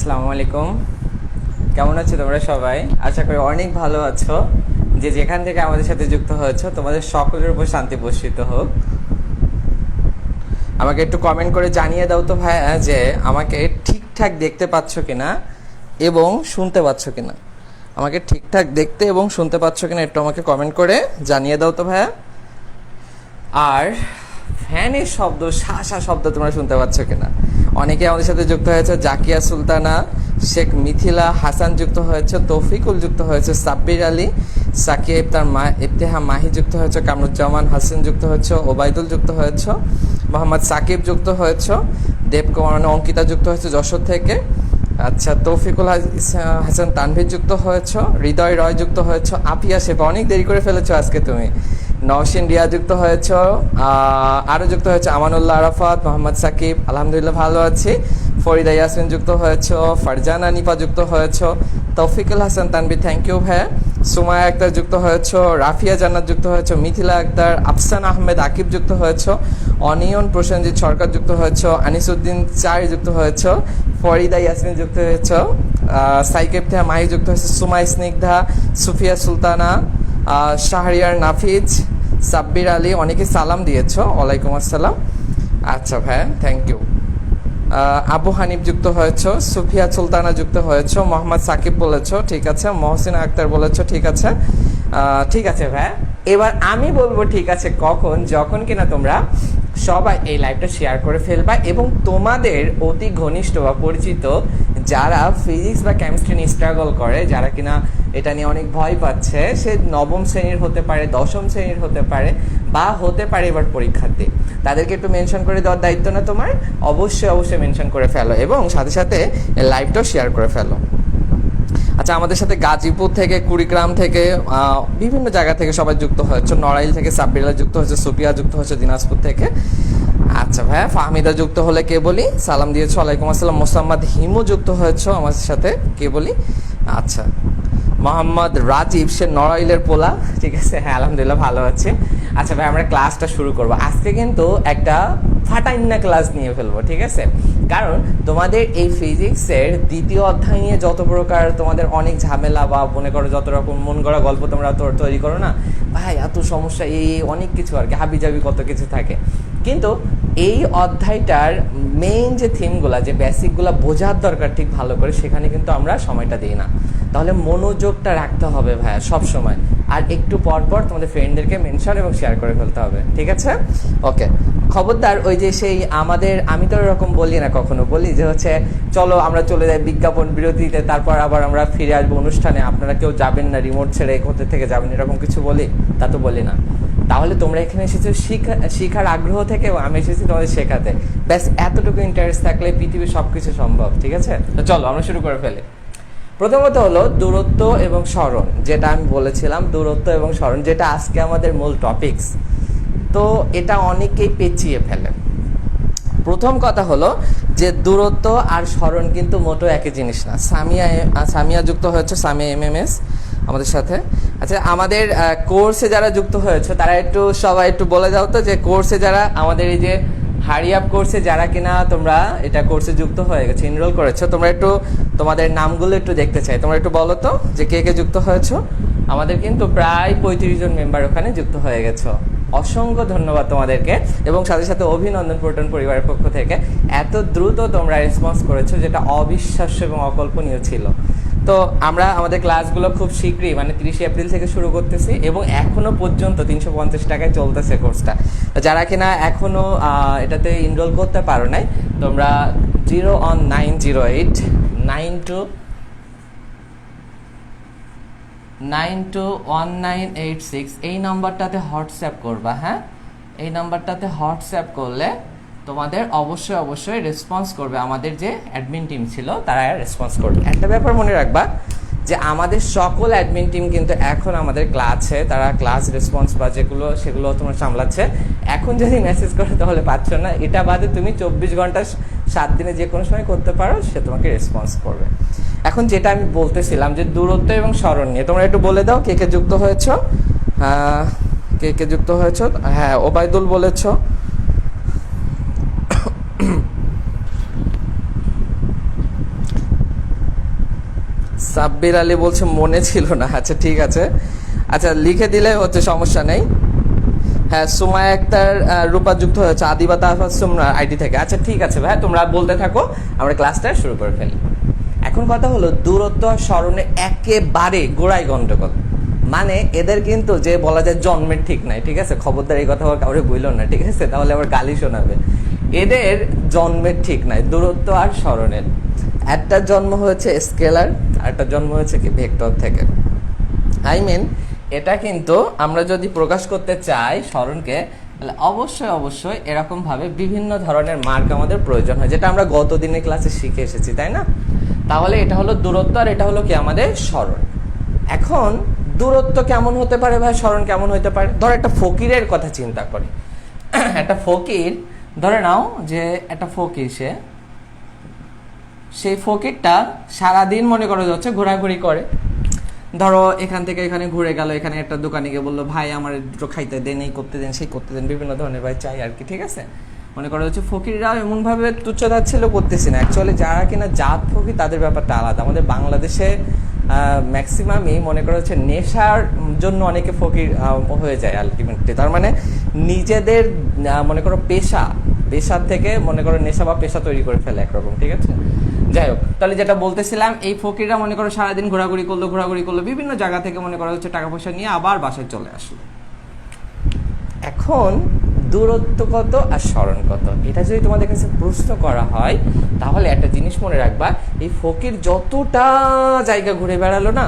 আসসালামু আলাইকুম। কেমন আছো তোমরা সবাই? আশা করি অনেক ভালো আছো। যে যেখান থেকে আমাদের সাথে যুক্ত হয়েছো তোমাদের সকলের উপর শান্তি বর্ষিত হোক। আমাকে একটু কমেন্ট করে জানিয়ে দাও তো ভাইয়া যে আমাকে ঠিকঠাক দেখতে পাচ্ছ কিনা এবং শুনতে পাচ্ছ কিনা। আমাকে ঠিকঠাক দেখতে এবং শুনতে পাচ্ছ কিনা একটু আমাকে কমেন্ট করে জানিয়ে দাও তো ভাইয়া। আর ফ্যানের শব্দ শা শব্দ তোমরা শুনতে পাচ্ছ কিনা। অনেকে আমাদের সাথে যুক্ত হয়েছে, জাকিয়া সুলতানা, শেখ মিথিলা হাসান যুক্ত হয়েছে, তৌফিকুল যুক্ত হয়েছে, সাব্বির আলী, সাকিয়া ইফতার ইফতেহা মাহি যুক্ত হয়েছে, কামরুজ্জামান হাসান যুক্ত হয়েছে, ওবায়দুল যুক্ত হয়েছে, মোহাম্মদ সাকিব যুক্ত হয়েছে, দেবকুমার অঙ্কিতা যুক্ত হয়েছে যশোর থেকে। আচ্ছা, তৌফিকুল হাসান তানভীর যুক্ত হয়েছ, হৃদয় রয় যুক্ত হয়েছ, আপিয়া শেফা অনেক দেরি করে ফেলেছো আজকে তুমি, নওশিন রিয়া যুক্ত হয়েছ, আরও যুক্ত হয়েছে আমানুল্লাহ আরাফাত, মোহাম্মদ সাকিব, আলহামদুলিল্লাহ ভালো আছি, ফরিদা ইয়াসমিন যুক্ত হয়েছ, ফারজানা নিপা যুক্ত হয়েছ, তৌফিকুল হাসান তানভীর থ্যাংক ইউ ভাইয়া, সুমায়া আক্তার যুক্ত হয়েছ, রাফিয়া জান্নাত যুক্ত হয়েছ, মিথিলা আক্তার, আফসান আহমেদ আকিব যুক্ত হয়েছ, অনিয়ন প্রসেনজিৎ সরকার যুক্ত হয়েছ, আনিসুদ্দিন চাই যুক্ত হয়েছ, ফরিদা ইয়াসমিন যুক্ত হয়েছ, সাইকেব থেকে মাহি যুক্ত হয়েছে, সুমাই স্নিগ্ধা, সুফিয়া সুলতানা, শাহরিয়ার নাফিজ, সাব্বির আলী, অনেকে সালাম দিয়েছ, ওয়ালাইকুম আসসালাম। আচ্ছা ভাইয়া থ্যাংক ইউ। আবু হানিফ যুক্ত হয়েছ, সুফিয়া সুলতানা যুক্ত হয়েছ, মোহাম্মদ সাকিব বলেছ ঠিক আছে, মহসিনা আক্তার বলেছ ঠিক আছে। ঠিক আছে ভাইয়া, এবার আমি বলবো ঠিক আছে কখন, যখন কিনা তোমরা সবাই এই লাইভটা শেয়ার করে ফেলবা এবং তোমাদের অতি ঘনিষ্ঠ বা পরিচিত যারা ফিজিক্স বা কেমিস্ট্রি নিয়ে স্ট্রাগল করে, যারা কিনা এটা নিয়ে অনেক ভয় পাচ্ছে, সে নবম শ্রেণীর হতে পারে, দশম শ্রেণীর হতে পারে, বা হতে পারে এবার পরীক্ষার্থী, তাদেরকে একটু মেনশন করে দেওয়ার দায়িত্ব না তোমার? অবশ্যই মেনশন করে ফেলো এবং সাথে সাথে লাইভটাও শেয়ার করে ফেলো। আচ্ছা, আমাদের সাথে গাজীপুর থেকে, কুড়িগ্রাম থেকে, বিভিন্ন জায়গা থেকে সবাই যুক্ত হয়েছে, নড়াইল থেকে সাব্বিরা যুক্ত হয়েছে, সুপিয়া যুক্ত হয়েছে দিনাজপুর থেকে। আচ্ছা ভাইয়া, ফাহমিদা যুক্ত হলে কে বলি, সালাম দিয়েছ, ওয়ালাইকুম আসসালাম। মোসাম্মদ হিমু যুক্ত হয়েছ আমার সাথে, কে বলি। আচ্ছা, মোহাম্মদ রাজীব, সে নড়াইলের পোলা, ঠিক আছে, হ্যাঁ আলহামদুলিল্লাহ ভালো আছে। আচ্ছা ভাই, আমরা ক্লাসটা শুরু করবো আজকে, কিন্তু একটা ফাটাইন্না ক্লাস নিয়ে ফেলবো, ঠিক আছে, কারণ তোমাদের এই ফিজিক্সের দ্বিতীয় অধ্যায় নিয়ে যত প্রকার তোমাদের অনেক ঝামেলা বা মনে করো যত রকম মন গড়া গল্প তোমরা তৈরি করো না ভাই, এত সমস্যা, এই অনেক কিছু আর কি, হাবিজাবি কত কিছু থাকে, কিন্তু এই অধ্যায়টার মেইন যে থিমগুলা, যে বেসিকগুলা বোঝার দরকার ঠিক ভালো করে, সেখানে কিন্তু আমরা সময়টা দিই না। তাহলে মনোযোগটা রাখতে হবে ভাইয়া সব সময়, আর একটু পর পর তোমাদের ফ্রেন্ডদেরকে মেনশন এবং শেয়ার করে ফেলতে হবে, ঠিক আছে? ওকে, খবরদার ওই যে সেই আমাদের, আমি তো এরকম বলি না, কখনো বলি যে হচ্ছে চলো আমরা চলে যাই বিজ্ঞাপন বিরতিতে, তারপর আবার আমরা ফিরে আসবো অনুষ্ঠানে, আপনারা কেউ যাবেন না, রিমোট ছেড়ে কোথা থেকে যাবেন, এরকম কিছু বলি? তা তো বলি না। তাহলে তোমরা এখানে এসেছো শিখার আগ্রহ থেকে, আমি এসেছি তোমাদের শেখাতে, ব্যাস এতটুকু ইন্টারেস্ট থাকলে পৃথিবীর সব কিছু সম্ভব, ঠিক আছে? তো চলো আমরা শুরু করে ফেলি। প্রথমত হলো দূরত্ব এবং স্মরণ, যেটা আমি বলেছিলাম, দূরত্ব এবং স্মরণ, যেটা আজকে আমাদের মূল টপিকস। তো এটা অনেকেই পেঁচিয়ে ফেলে। প্রথম কথা হলো যে দূরত্ব আর স্মরণ কিন্তু মোটো একই জিনিস না। সামিয়া যুক্ত হয়েছে, সামিয়া MMS আমাদের সাথে। আচ্ছা, আমাদের কোর্সে যারা যুক্ত হয়েছে তারা একটু সবাই একটু বলে দাও তো, যে কোর্সে যারা আমাদের এই যে হারি আপ কোর্সে যারা কিনা তোমরা এটা কোর্সে যুক্ত হয়ে গেছো, এনরোল করেছো, তোমরা একটু তোমাদের নামগুলো একটু দেখতে চাই। তোমরা একটু বলো তো যে কে কে যুক্ত হয়েছো। আমাদের কিন্তু প্রায় 35 জন মেম্বার ওখানে যুক্ত হয়ে গেছো, অসংখ্য ধন্যবাদ তোমাদেরকে, এবং সাথে সাথে অভিনন্দন প্রোটন পরিবারের পক্ষ থেকে। এত দ্রুত তোমরা রেসপন্স করেছো, যেটা অবিশ্বাস্য এবং অকল্পনীয় ছিল। তো আমরা আমাদের ক্লাসগুলো খুব শীঘ্রই, মানে 30 এপ্রিল থেকে শুরু করতেছি, এবং এখনো পর্যন্ত 350 টাকায় চলতেছে কোর্সটা। যারা কিনা এখনো এটাতে এনরোল করতে পারো নাই, তোমরা 01908921986 এই নাম্বারটাতে হোয়াটসঅ্যাপ করবা। হ্যাঁ, এই নাম্বারটাতে হোয়াটসঅ্যাপ করলে তোমাদের অবশ্যই রেসপন্স করবে, আমাদের যে অ্যাডমিন টিম ছিল তারা রেসপন্স করবে। একটা ব্যাপার মনে রাখবা, যে আমাদের সকল অ্যাডমিন টিম কিন্তু এখন আমাদের ক্লাসে, তারা ক্লাস রেসপন্স বা যেগুলো সেগুলো তোমার সামলাচ্ছে। এখন যদি মেসেজ করে তাহলে পাচ্ছ না, এটা বাদে তুমি 24 ঘন্টা 7 দিনে যে কোনো সময় করতে পারো, সে তোমাকে রেসপন্স করবে। এখন যেটা আমি বলতেছিলাম যে দূরত্ব এবং স্মরণ নিয়ে, তোমরা একটু বলে দাও কে কে যুক্ত হয়েছ, কে কে যুক্ত হয়েছ। হ্যাঁ, ওবায়দুল বলেছ, সাব্বির আলী বলছে মনে ছিল না। আচ্ছা ঠিক আছে, আচ্ছা লিখে দিলে হচ্ছে, সমস্যা নেই। হ্যাঁ, সুমায়া আক্তার রূপা যুক্ত হয়েছে আদিবা তাহফাসুম আইডি থেকে। আচ্ছা ঠিক আছে ভাই, তোমরা বলতে থাকো, আমরা ক্লাসটা শুরু করে ফেলি। এখন কথা হলো দূরত্ব আর স্মরণে একেবারে গোড়ায় গন্ডগোল। মানে এদের কিন্তু যে বলা যায় জন্মের ঠিক নাই, ঠিক আছে, খবরদার এই কথা কাউরে বইল না, ঠিক আছে, তাহলে আবার গালি শোনাবে। এদের জন্মের ঠিক নাই দূরত্ব আর স্মরণের। একটা জন্ম হয়েছে স্কেলার, আর একটা জন্ম হয়েছে কি ভেক্টর থেকে। আই মিন এটা কিন্তু আমরা যদি প্রকাশ করতে চাই স্মরণকে, তাহলে অবশ্যই অবশ্যই এরকমভাবে বিভিন্ন ধরনের মার্ক আমাদের প্রয়োজন হয়, যেটা আমরা গত দিনের ক্লাসে শিখে এসেছি, তাই না? তাহলে এটা হলো দূরত্ব আর এটা হলো কি আমাদের স্মরণ। এখন দূরত্ব কেমন হতে পারে ভাই, স্মরণ কেমন হতে পারে? ধর একটা ফকিরের কথা চিন্তা করি। একটা ফকির, ধরে নাও যে একটা ফকির, সেই ফকিরটা সারাদিন মনে করা যাচ্ছে ঘোরাঘুরি করে। ধরো এখান থেকে এখানে ঘুরে গেল, এখানে একটা দোকানে গিয়ে বললো ভাই আমার দুটো খাইতে দেন, এই করতে দেন, সেই করতে দেন, বিভিন্ন ধরনের ভাই চাই আর কি, ঠিক আছে। মনে করা হচ্ছে ফকিররা এমনভাবে তুচ্ছতাচ্ছিল্য করতেছি না, অ্যাকচুয়ালি যারা কিনা জাত ফকির তাদের ব্যাপারটা আলাদা। আমাদের বাংলাদেশে ম্যাক্সিমামই মনে করা হচ্ছে নেশার জন্য অনেকে ফকির হয়ে যায় আলটিমেটলি। তার মানে নিজেদের মনে করো পেশার থেকে মনে করো নেশা বা পেশা তৈরি করে ফেলে একরকম, ঠিক আছে। যাই হোক, তাহলে যেটা বলতেছিলাম, এই ফকিররা মনে করো সারাদিন ঘোরাঘুরি করলো বিভিন্ন জায়গা থেকে, মনে করা হচ্ছে টাকা পয়সা নিয়ে আবার বাসায় চলে আসলো। এখন দূরত্ব কত আর স্মরণ কত, এটা যদি তোমাদের কাছে প্রশ্ন করা হয়, তাহলে একটা জিনিস মনে রাখবা, এই ফকির যতটা জায়গা ঘুরে বেড়ালো না,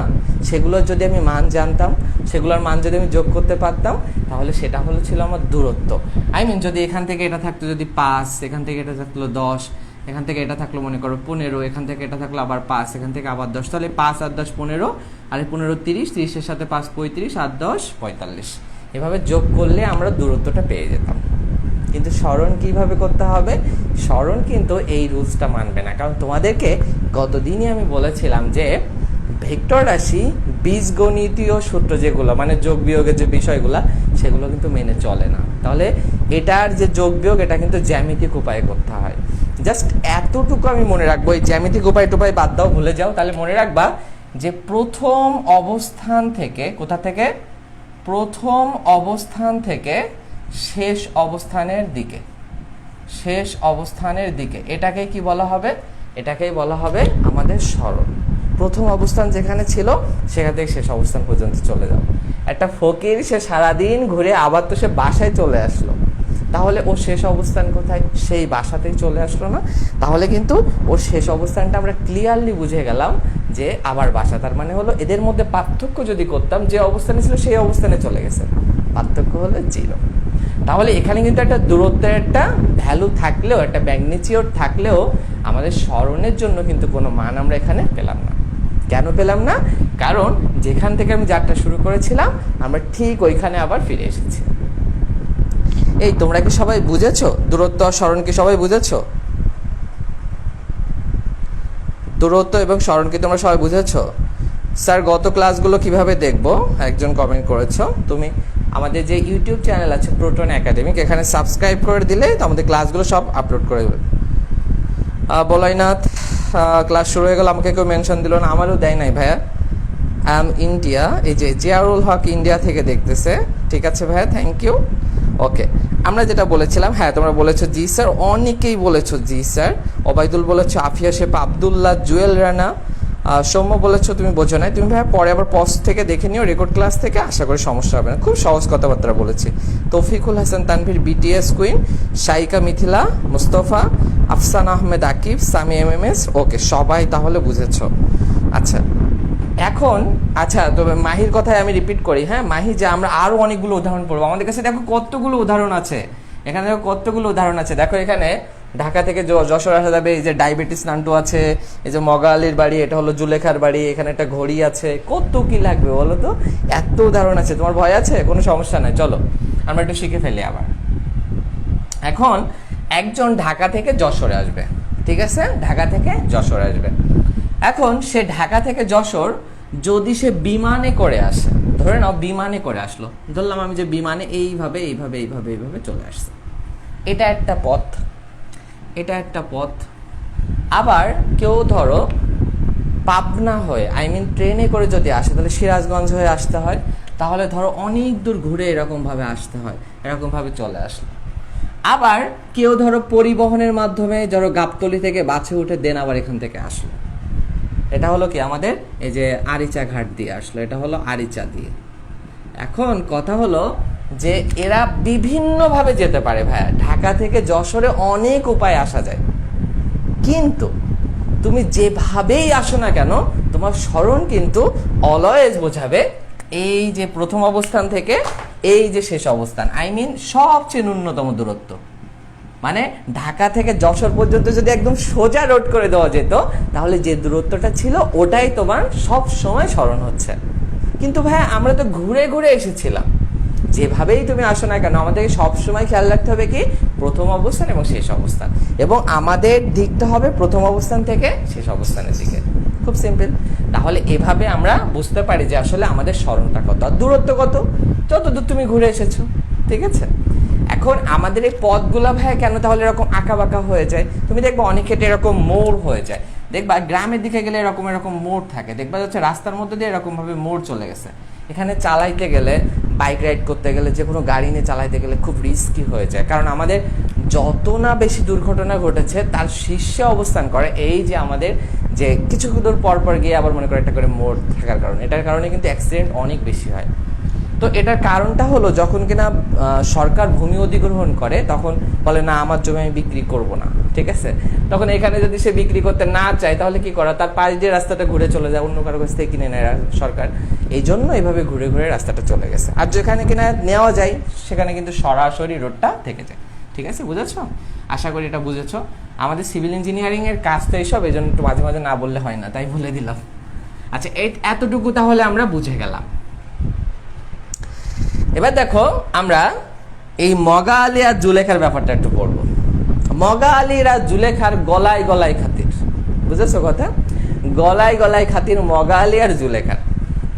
সেগুলোর যদি আমি মান জানতাম, সেগুলোর মান যদি আমি যোগ করতে পারতাম, তাহলে সেটা ছিল আমার দূরত্ব। আই মিন যদি এখান থেকে এটা থাকতো যদি 5, এখান থেকে এটা থাকলো 10, এখান থেকে এটা থাকলো মনে করো 15, এখান থেকে এটা থাকলো আবার 5, এখান থেকে আবার 10, তাহলে 5 আর 10 15, আর 15 30, 30-এর সাথে 5 35, আর 10 45, এভাবে যোগ করলে আমরা দূরত্বটা পেয়ে যেতাম। কিন্তু স্মরণ কিভাবে করতে হবে? স্মরণ কিন্তু এই রুলসটা মানবে না, কারণ তোমাদেরকে গতদিনই আমি বলেছিলাম যে ভেক্টর রাশি বীজগণিতীয় সূত্র যেগুলো, মানে যোগ বিয়োগের যে বিষয়গুলো, সেগুলো কিন্তু মেনে চলে না। তাহলে এটার যে যোগ বিয়োগ, এটা কিন্তু জ্যামিতিক উপায়ে করতে হয়। জাস্ট এতটুকু আমি মনে রাখবো, এই জ্যামিতিক উপায় টুপায় বাদ দাও, ভুলে যাও। তাহলে মনে রাখবা যে প্রথম অবস্থান থেকে, কোথা থেকে? প্রথম অবস্থান থেকে শেষ অবস্থানের দিকে, এটাকে কি বলা হবে? এটাকেই বলা হবে আমাদের স্মরণ। প্রথম অবস্থান যেখানে ছিল সেখান থেকে শেষ অবস্থান পর্যন্ত চলে যাও। একটা ফকির, সে সারাদিন ঘুরে আবার তো সে বাসায় চলে আসলো, তাহলে ও শেষ অবস্থান কোথায়? সেই বাসাতেই চলে আসলো না? তাহলে কিন্তু ওর শেষ অবস্থানটা আমরা ক্লিয়ারলি বুঝে গেলাম যে আবার বাসা। তার মানে হলো এদের মধ্যে পার্থক্য যদি করতাম, যে অবস্থানে ছিল সেই অবস্থানে চলে গেছে, পার্থক্য হলো 0। তাহলে এখানে কিন্তু একটা দূরত্বের একটা ভ্যালু থাকলেও, একটা ম্যাগনিটিউড থাকলেও, আমাদের স্মরণের জন্য কিন্তু কোনো মান আমরা এখানে পেলাম না। কেন পেলাম না? কারণ যেখান থেকে আমি যাত্রা শুরু করেছিলাম, আমরা ঠিক ওইখানে আবার ফিরে এসেছি। এই তোমরা কি সবাই বুঝেছো? দূরত্ব আর স্মরণ কি সবাই বুঝেছো? দূরত্ব এবং স্মরণ কি তোমরা সবাই বুঝেছো? স্যার গত ক্লাসগুলো কিভাবে দেখবো? একজন কমেন্ট করেছো। তুমি আমাদের যে ইউটিউব চ্যানেল আছে প্রোটন একাডেমিক, এখানে সাবস্ক্রাইব করে দিলে তো আমাদের ক্লাসগুলো সব আপলোড করে দেবে। বলাইনাথ, ক্লাস শুরু হয়ে গেল, আমাকে কেউ মেনশন দিল না। আমারও দেয় নাই ভাইয়া। ইন্ডিয়া, এই যে জিয়ারুল হক ইন্ডিয়া থেকে দেখতেছে। ঠিক আছে ভাইয়া, থ্যাংক ইউ। ওকে, আমরা যেটা বলেছিলাম, হ্যাঁ তোমরা বলেছো জি স্যার, অনেকেই বলেছো জি স্যার। ওবায়দুল বলেছো, আফিয়া শেফ, আবদুল্লাহ, জুয়েল রানা, সৌম্য বলেছো তুমি বোঝো নাই। তুমি ভাইয়া পরে আবার পজ থেকে দেখে নিও, রেকর্ড ক্লাস থেকে, আশা করি সমস্যা হবে না। খুব সহজ কথাবার্তা বলেছি। Tawfiqul Hasan Tanvir, BTS queen, Shaika Mithila, Mustafa, Afsan Ahmed Akib, Sami MMS। Okay, সবাই তাহলে বুঝেছো। আচ্ছা এখন, আচ্ছা তবে মাহির কথায় আমি রিপিট করি। হ্যাঁ মাহি, যে আমরা আরো অনেকগুলো উদাহরণ পড়বো। আমাদের কাছে দেখো কতগুলো উদাহরণ আছে, এখানে দেখো কতগুলো উদাহরণ আছে। দেখো এখানে ঢাকা থেকে যশোর আসা যাবে, এই যে ডায়াবেটিস নান্টু আছে, এই যে মগা আলীর বাড়ি, এটা হলো জুলেখার বাড়ি, এখানে একটা ঘড়ি আছে, কত কি লাগবে বলো তো? এত উদাহরণ আছে। তোমার ভয় আছে? কোনো সমস্যা নাই, চলো আমরা একটু শিখে ফেলি আবার। এখন একজন ঢাকা থেকে যশোরে আসবে, ঠিক আছে, ঢাকা থেকে যশোরে আসবে। এখন সে ঢাকা থেকে যশোর যদি সে বিমানে করে আসে, ধরে নাও বিমানে করে আসলো, ধরলাম আমি যে বিমানে এইভাবে এইভাবে এইভাবে এইভাবে চলে আসছে, এটা একটা পথ, এটা একটা পথ। আবার কেউ ধরো পাবনা হয়ে ট্রেনে করে যদি আসে তাহলে সিরাজগঞ্জ হয়ে আসতে হয়, তাহলে ধরো অনেক দূর ঘুরে এরকমভাবে আসতে হয়, এরকমভাবে চলে আসলো। আবার কেউ ধরো পরিবহনের মাধ্যমে ধরো গাবতলী থেকে বাসে উঠে দেন আবার এখান থেকে আসলো, এটা হলো কি আমাদের এই যে আরিচা ঘাট দিয়ে আসলো, এটা হলো আরিচা দিয়ে। এখন কথা হলো যে এরা বিভিন্নভাবে যেতে পারে ভাইয়া, ঢাকা থেকে যশোরে অনেক উপায় আসা যায়, কিন্তু তুমি যেভাবেই আসো না কেন তোমার স্মরণ কিন্তু অলওয়েজ বোঝাবে এই যে প্রথম অবস্থান থেকে এই যে শেষ অবস্থান, সবচেয়ে ন্যূনতম দূরত্ব। মানে ঢাকা থেকে যশোর পর্যন্ত যদি একদম সোজা রোড করে দেওয়া যেত তাহলে যে দূরত্বটা ছিল ওটাই তোমার সব সময় স্মরণ হচ্ছে। কিন্তু ভাইয়া আমরা তো ঘুরে ঘুরে এসেছিলাম, যেভাবেই তুমি আসো না কেন আমাদেরকে সবসময় খেয়াল রাখতে হবে কি প্রথম অবস্থান এবং শেষ অবস্থান, এবং আমাদের দিকটা হবে প্রথম অবস্থান থেকে শেষ অবস্থানের দিকে। খুব সিম্পল। তাহলে এভাবে আমরা বুঝতে পারি যে আসলে আমাদের স্মরণটা কত আর দূরত্ব কত, যতদূর তুমি ঘুরে এসেছো। ঠিক আছে, এখন আমাদের এই পথগুলা ভাইয়া কেন তাহলে এরকম আঁকা বাঁকা হয়ে যায়? তুমি দেখবা অনেক ক্ষেত্রে এরকম মোড় হয়ে যায়, দেখবা গ্রামের দিকে গেলে এরকম এরকম মোড় থাকে, দেখবা হচ্ছে রাস্তার মধ্যে দিয়ে এরকম ভাবে মোড় চলে গেছে। এখানে চালাইতে গেলে, বাইক রাইড করতে গেলে, যে কোনো গাড়ি নিয়ে চালাইতে গেলে খুব রিস্কি হয়ে যায়, কারণ আমাদের যত না বেশি দুর্ঘটনা ঘটেছে তার শীর্ষে অবস্থান করে এই যে আমাদের যে কিছু দূর পর পর গিয়ে আবার মনে করো একটা করে মোড় থাকার কারণে, এটার কারণে কিন্তু অ্যাক্সিডেন্ট অনেক বেশি হয়। তো এটার কারণটা হলো যখন কিনা সরকার ভূমি অধিগ্রহণ করে তখন বলে না আমার জমি আমি বিক্রি করব না, ঠিক আছে, তখন এখানে যদি সে বিক্রি করতে না চায় তাহলে কি করা, তার পাশ দিয়ে রাস্তাটা ঘুরে চলে যায়, অন্য কারো কাছ থেকে কিনে নেয় সরকার। এই জন্য এইভাবে ঘুরে ঘুরে রাস্তাটা চলে গেছে। আর যেখানে কিনা নেওয়া যায় সেখানে কিন্তু সরাসরি রোডটা থেকে যায়। ঠিক আছে, বুঝেছো? আশা করি এটা বুঝেছো। আমাদের সিভিল ইঞ্জিনিয়ারিং এর কাজ তো এইসব, এই জন্য একটু মাঝে মাঝে না বললে হয় না, তাই বলে দিলাম। আচ্ছা, এতটুকু তাহলে আমরা বুঝে গেলাম। এবার দেখো আমরা এই মগা আলী আর জুলেখার ব্যাপারটা একটু পড়বো। মগা আলীর আর জুলেখার গলায় গলায় খাতির, বুঝেছো কথা? গলায় গলায় খাতির মগা আলী আর জুলেখার।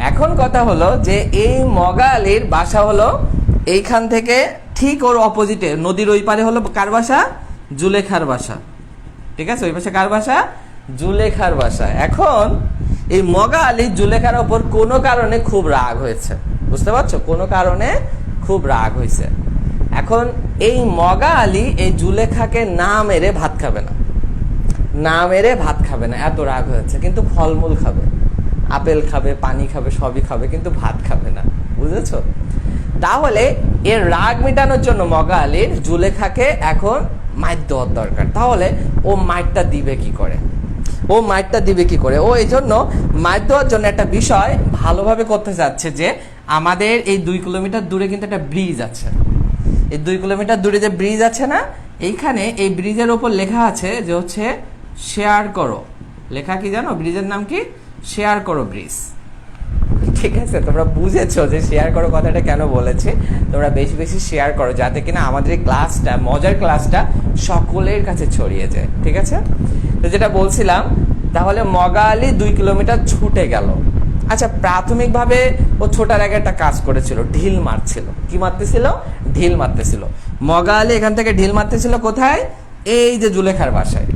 এখন কথা হলো যে এই মগা আলীর বাসা হলো এইখান থেকে ঠিক ওর অপোজিটে নদীর ওই পারে হলো কার বাসা? জুলেখার বাসা। ঠিক আছে, ওই পাশে কার বাসা? জুলেখার বাসা। এখন এই মগা আলী জুলেখার ওপর কোনো কারণে খুব রাগ হয়েছে, বুঝতে পারছো? কোনো কারণে খুব রাগ হয়েছে। এখন এই মগা আলী এই জুলেখাকে না মেরে ভাত খাবে না, না মেরে ভাত খাবে না, এত রাগ হয়েছে। কিন্তু ফলমূল খাবে, আপেল খাবে, পানি খাবে, সবই খাবে, কিন্তু ভাত খাবে না, বুঝেছো? তাহলে এর রাগ মেটানোর জন্য মগা আলীর জুলেখাকে এখন মাইর দেওয়ার দরকার। তাহলে ও মাইরটা দিবে কি করে? ও এই জন্য মাইর দেওয়ার জন্য একটা বিষয় ভালোভাবে করতে চাচ্ছে যে আমাদের এই 2 কিলোমিটার দূরে কিন্তু একটা ব্রিজ আছে। এই 2 কিলোমিটার দূরে যে ব্রিজ আছে না, এইখানে এই ব্রিজের ওপর লেখা আছে যে হচ্ছে শেয়ার করো। লেখা কি জানো? ব্রিজের নাম কি? শেয়ার করো ব্রিজ। ঠিক আছে, তোমরা বুঝেছো যে শেয়ার করো কথাটা কেন বলেছে। তোমরা বেশি বেশি শেয়ার করো যাতে কিনা আমাদের এই ক্লাসটা, মজার ক্লাসটা সকলের কাছে ছড়িয়ে যায়। ঠিক আছে, তো যেটা বলছিলাম, তাহলে মগা আলী 2 কিলোমিটার ছুটে গেল। আচ্ছা, প্রাথমিকভাবে ও ছোটার আগে একটা কাজ করেছিল, ঢিল মারছিল। কি মারতেছিল? ঢিল মারতেছিল। মগা আলী এখান থেকে ঢিল মারতেছিল কোথায়? এই যে জুলেখার বাসায়।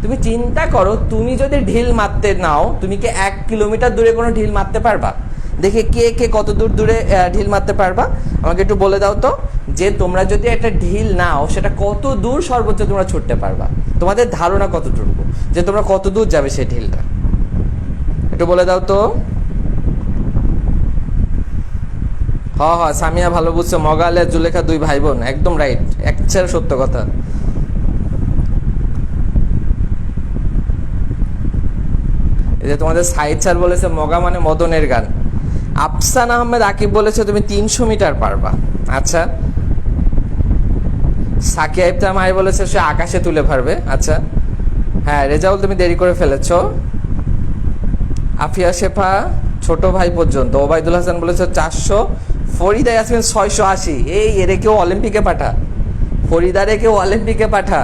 তুমি চিন্তা করো, তুমি যদি ঢিল মারতে নাও, তুমি কি 1 কিলোমিটার দূরে কোনো ঢিল মারতে পারবা? দেখে কে কে কত দূর দূরে ঢিল মারতে পারবা আমাকে একটু বলে দাও তো, যে তোমরা যদি একটা ঢিল নাও সেটা কত দূর সর্বোচ্চ তোমরা ছুটতে পারবা? তোমাদের ধারণা কতটুকু যে তোমরা কত দূর যাবে সেই ঢিলটা? একটু বলে দাও তো। হ্যাঁ, সামিয়া ভালো বুঝছো। মগা আলী আর জুলেখা 2 ভাই বোন, একদম রাইট, একদম সত্য কথা। এই যে তোমাদের সাইদ স্যার বলেছে মগা মানে মদনের গান। আফসান আহমেদ আকিব বলেছে তুমি 300 মিটার পারবা। আচ্ছা, সাকিয়া ইফতার মাই বলেছে সে আকাশে তুলে পারবে। আচ্ছা, হ্যাঁ, রেজাউল তুমি দেরি করে ফেলেছো। আফিয়া শেফা ছোট ভাই পর্যন্ত। ওবায়দুল হাসান বলেছে 400। ফরিদা ইয়াসমিন 680। এই এরে কেউ অলিম্পিকে পাঠা, ফরিদারে কেউ অলিম্পিকে পাঠা।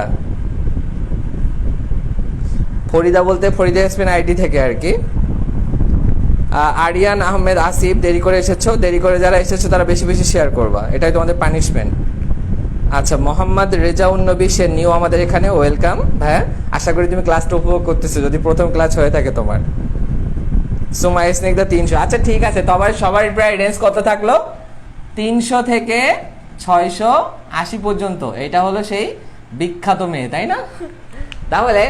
ফরিদা বলতে ফরিদা ইয়াসমিন আইডি থেকে আর কি। আরিয়ান আহমেদ আসিফ দেরি করে এসেছো। দেরি করে যারা এসেছো তারা বেশি বেশি শেয়ার করবা, এটাই তোমাদের পানিশমেন্ট। আচ্ছা, মোহাম্মদ রেজাউন নবী সে নিউ আমাদের এখানে, ওয়েলকাম ভাইয়া। আশা করি তুমি ক্লাসটা উপভোগ করতেছো, যদি প্রথম ক্লাস হয়ে থাকে তোমার। সুমাই স্নিগ্ধা 300। আচ্ছা ঠিক আছে, তবে সবার প্রায় রেঞ্জ কত থাকলো? 300 থেকে 680 পর্যন্ত। এটা হলো সেই বিখ্যাত মেয়ে, তাই না? তাহলে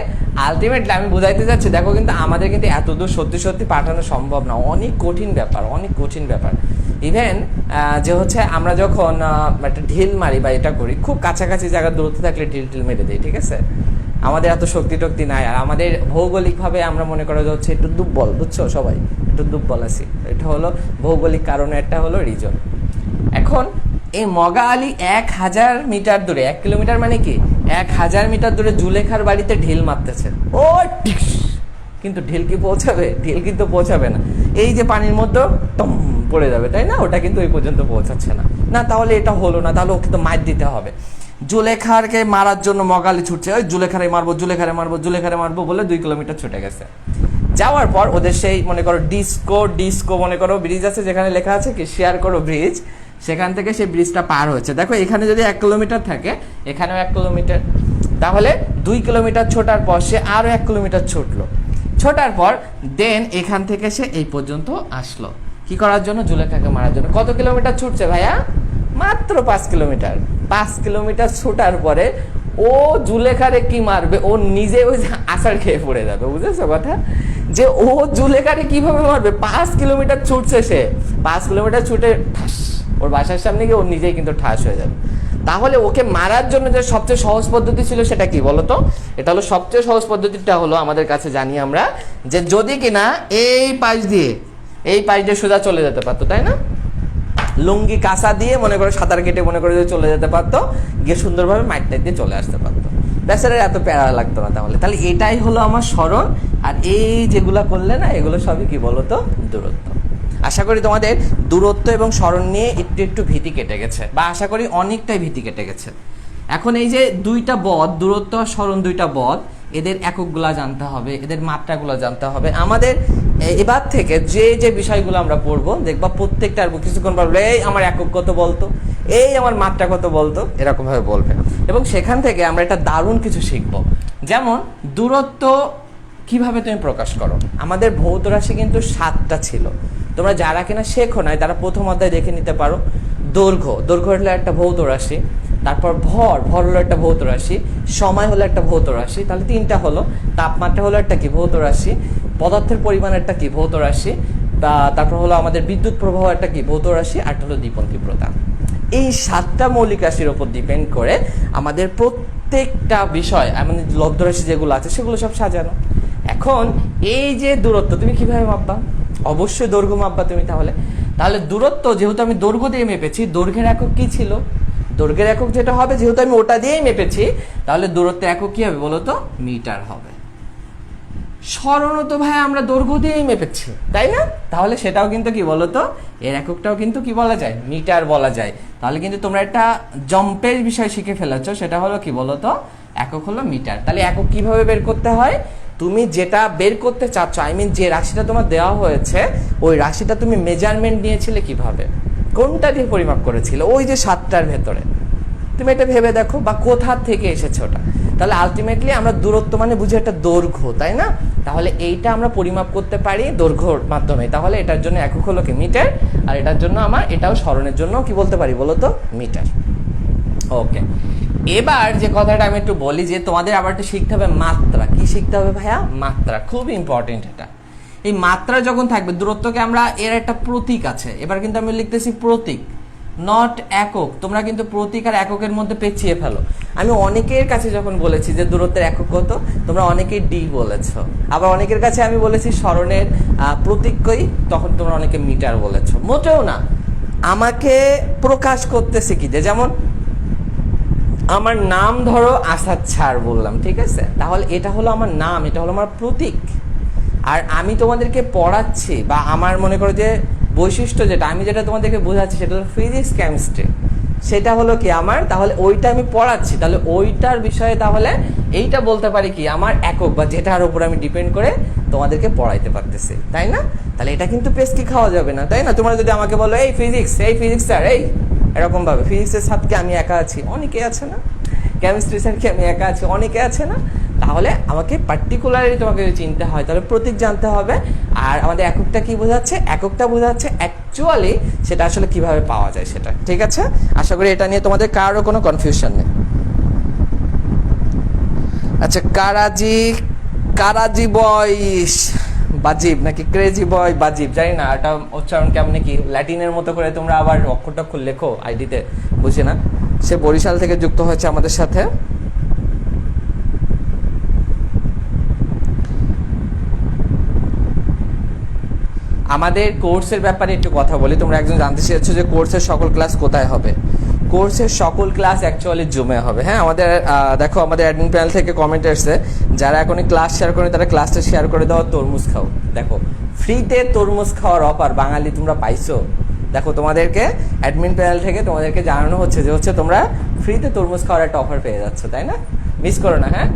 আলটিমেটলি আমি বুঝাইতে যাচ্ছি, দেখো কিন্তু আমাদের কিন্তু এত দূর সত্যি সত্যি পাঠানো সম্ভব না, অনেক কঠিন ব্যাপার, অনেক কঠিন ব্যাপার। ইভেন যে হচ্ছে আমরা যখন একটা ঢিল মারি বা এটা করি, খুব কাছাকাছি জায়গার দূরত্ব থাকলে ঢিল মেরে দিই, ঠিক আছে? আমাদের এত শক্তি টক্তি নাই, আর আমাদের ভৌগোলিকভাবে আমরা মনে করা যাচ্ছে একটু দুর্বল, বুঝছো? সবাই একটু দুর্বল আছি, এটা হলো ভৌগোলিক কারণে, একটা হলো রিজন। এখন এই মগা আলী 1000 মিটার দূরে, 1 কিলোমিটার মানে কি 1000 মিটার দূরে জুলেখার বাড়িতে ঢিল মারতেছে। ও কিন্তু ঢিল কি পৌঁছাবে? ঢিল কিন্তু পৌঁছাবে না, এই যে পানির মধ্যে টম পড়ে যাবে, তাই না? ওটা কিন্তু ওই পর্যন্ত পৌঁছাচ্ছে না। না, তাহলে এটা হলো না, তাহলে ওকে তো মার দিতে হবে। জুলেখারকে মারার জন্য মগালি ছুটছে, ওই জুলেখারে মারবো, জুলেখারে মারবো, জুলেখারে মারবো বলে 2 কিলোমিটার ছুটে গেছে। যাওয়ার পর ওদের সেই মনে করো ডিস্কো মনে করো ব্রিজ আছে, যেখানে লেখা আছে কি শেয়ার করো ব্রিজ, সেখান থেকে সেই ব্রিজটা পার হয়েছে। দেখো এখানে যদি 1 কিলোমিটার থাকে, এখানেও 1 কিলোমিটার, তাহলে 2 কিলোমিটার ছোটার পর সে আরো 1 কিলোমিটার ছুটলো। ছোটার পর দেন এখান থেকে সে এই পর্যন্ত আসলো, কি করার জন্য? জুলেখাকে মারার জন্য। কত কিলোমিটার ছুটছে ভাইয়া? মাত্র 5 কিলোমিটার। 5 কিলোমিটার ছোটার পরে ও জুলেখারে কি মারবে? ও নিজে ওই আষাঢ় খেয়ে পড়ে যাবে, বুঝেছো কথা? যে ও জুলেখারে কিভাবে মারবে? 5 কিলোমিটার ছুটছে সে, 5 কিলোমিটার ছুটে ঠাস ওর বাসার সামনে গিয়ে ও নিজেই কিন্তু ঠাস হয়ে যাবে। তাহলে ওকে মারার জন্য যে সবচেয়ে সহজ পদ্ধতি ছিল সেটা কি বলতো? এটা হলো সবচেয়ে সহজ পদ্ধতিটা হলো আমাদের কাছে জানি আমরা, যে যদি কিনা এই পাশ দিয়ে সোজা চলে যেতে পারতো, তাই না? লুঙ্গি কাঁচা দিয়ে মনে করো সাঁতার কেটে মনে করে চলে যেতে পারতো, গিয়ে সুন্দরভাবে মাইটটা দিয়ে চলে আসতে পারতো, বেচারার এত প্যারা লাগতো না। তাহলে এটাই হলো আমার স্মরণ। আর এই যেগুলা করলে না, এগুলো সবই কি বলতো? দূরত্ব। আশা করি তোমাদের দূরত্ব এবং স্মরণ নিয়ে একটু ভীতি কেটে গেছে, বা আশা করি অনেকটাই ভীতি কেটে গেছে। এখন এই যে দুইটা বদ, দূরত্ব আর স্মরণ, দুইটা বদ, এদের এককগুলা জানতে হবে, এদের মাত্রাগুলো জানতে হবে। আমাদের এবার থেকে যে বিষয়গুলো আমরা পড়বো, দেখবা প্রত্যেকটা কিছুক্ষণ বলবে এই আমার একক কত বলতো, এই আমার মাত্রা কত বলতো, এরকম ভাবে বলবে। এবং সেখান থেকে আমরা একটা দারুণ কিছু শিখবো, যেমন দূরত্ব কিভাবে তুমি প্রকাশ করো। আমাদের ভৌত রাশি কিন্তু 7টা ছিল, তোমরা যারা কিনা শেখো নাই তারা প্রথম অধ্যায় দেখে নিতে পারো। দৈর্ঘ্য হলো একটা ভৌত রাশি, তারপর ভর হলো একটা ভৌত রাশি, সময় হলো একটা ভৌত রাশি, তাহলে 3টা হলো। তাপমাত্রা হলো একটা কি ভৌত রাশি, পদার্থের পরিমাণ একটা কি ভৌত রাশি, তারপর হলো আমাদের বিদ্যুৎ প্রবাহ একটা কি ভৌত রাশি, আর হলো দীপন তীব্রতা। এই 7টা মৌলিক রাশির উপর ডিপেন্ড করে আমাদের প্রত্যেকটা বিষয়, আমাদের লব্ধ রাশি যেগুলো আছে সেগুলো সব সাজানো। এখন এই যে দূরত্ব তুমি কিভাবে মাপবা? অবশ্যই দৈর্ঘ্য মাপবা তুমি। তাহলে দূরত্ব যেহেতু আমি দৈর্ঘ্য দিয়ে মেপেছি, দৈর্ঘ্যের একক কি ছিল? দৈর্ঘ্যের একক যেটা হবে, যেহেতু আমি ওটা দিয়েই মেপেছি, তাহলে দূরত্বের একক কি হবে বলো তো? মিটার হবে। স্মরণও তো ভাই আমরা দৈর্ঘ্য দিয়েই মেপেছি, তাই না? তাহলে সেটাও কিন্তু কি বলতো? এর এককটাও কিন্তু কি বলা যায়? মিটার বলা যায়। তাহলে কিন্তু তোমরা একটা জম্পের বিষয় শিখে ফেলেছো, সেটা হলো কি বলতো? একক হলো মিটার। তাহলে একক কিভাবে বের করতে হয়? তুমি যেটা বের করতে চাচ্ছ, যে রাশিটা তোমার দেওয়া হয়েছে, ওই রাশিটা তুমি মেজারমেন্ট নিয়েছিলে কিভাবে, কোনটা দিয়ে পরিমাপ করেছিলে? ওই যে 7টার ভেতরে তুমি এটা ভেবে দেখো, বা কোথা থেকে এসেছে ওটা। তাহলে আলটিমেটলি আমরা দূরত্ব মানে বুঝি একটা দৈর্ঘ্য, তাই না? তাহলে এইটা আমরা পরিমাপ করতে পারি দৈর্ঘ্যর মাধ্যমে। তাহলে এটার জন্য একক হলো কি মিটার, আর এটার জন্য এটাও স্মরণের জন্য কি বলতে পারি বলো তো? মিটার। ওকে, এবার যে কথাটা আমি একটু বলি, যে তোমাদের আবার একটু শিখতে হবে মাত্রা। কি শিখতে হবে ভাইয়া? মাত্রা, খুব ইম্পর্টেন্ট এটা। এই মাত্রা যখন থাকবে, দূরত্বকে আমরা এর একটা প্রতীক আছে, এবার কিন্তু আমি লিখতেছি প্রতীক, নট একক। তোমরা কিন্তু প্রতীক আর এককের মধ্যে পেঁচিয়ে ফেলো। আমি অনেকের কাছে যখন বলেছি যে দূরত্বের একক কত, তোমরা অনেকেই ডি বলেছো। আবার অনেকের কাছে আমি বলেছি স্মরণের প্রতীকই, তখন তোমরা অনেকে মিটার বলেছো। মোটেও না, আমাকে প্রকাশ করতেছে কি, যেমন আমার নাম ধরো আসাদ স্যার বললাম, ঠিক আছে? তাহলে এটা হলো আমার নাম, এটা হলো আমার প্রতীক। আর আমি তোমাদেরকে পড়াচ্ছি, বা আমার মনে করো যে বৈশিষ্ট্য যেটা আমি যেটা তোমাদেরকে বোঝাচ্ছি, সেটা হলো ফিজিক্স কেমিস্ট্রি, সেটা হলো কি আমার, তাহলে ওইটা আমি পড়াচ্ছি, তাহলে ওইটার বিষয়ে তাহলে এইটা বলতে পারি কি আমার একক, বা যেটার উপর আমি ডিপেন্ড করে তোমাদেরকে পড়াইতে পারতেছি, তাই না? তাহলে এটা কিন্তু পেস্কি খাওয়া যাবে না, তাই না? তোমরা যদি আমাকে বলো এই ফিজিক্স স্যার, এই এরকম ভাবে ফিজিক্সের স্যার কি আমি একা আছি? অনেকে আছে না? কেমিস্ট্রি স্যার কি আমি একা আছি? অনেকে আছে না? তাহলে আমাকে পার্টিকুলারলি তোমাকে যদি চিনতে হয় তাহলে প্রতীক জানতে হবে। আর আমাদের এককটা কি বোঝাচ্ছে? এককটা বোঝাচ্ছে অ্যাকচুয়ালি সেটা আসলে কিভাবে পাওয়া যায় সেটা। ঠিক আছে, আশা করি এটা নিয়ে তোমাদের কারো কোনো কনফিউশন নেই। আচ্ছা, কারাজি বয়স বাজিব নাকি ক্রেজি বয় বাজিব জানি না, এটা উচ্চারণ কেমন কি ল্যাটিনের মতো করে তোমরা আবার অক্ষরটা লেখো আইডিতে, বুঝি না। সে বরিশাল থেকে যুক্ত হয়েছে আমাদের সাথে। আমাদের কোর্সের ব্যাপারে একটু কথা বলি। তোমরা একজন জানতে চেয়েছো যে কোর্সের সকল ক্লাস কোথায় হবে। কোর্সের সকল ক্লাস অ্যাকচুয়ালি জুমে হবে। হ্যাঁ, আমাদের দেখো আমাদের অ্যাডমিন প্যানেল থেকে কমেন্ট এসেছে, যারা এখনই ক্লাস শেয়ার করে তারা ক্লাসটা শেয়ার করে দাও, তরমুজ খাও। দেখো ফ্রিতে তরমুজ খাওয়ার অফার বাঙালি তোমরা পাইছো। দেখো তোমাদেরকে অ্যাডমিন প্যানেল থেকে তোমাদেরকে জানানো হচ্ছে যে তোমরা ফ্রিতে তরমুজ খাওয়ার একটা অফার পেয়ে যাচ্ছ, তাই না? মিস করো না। হ্যাঁ,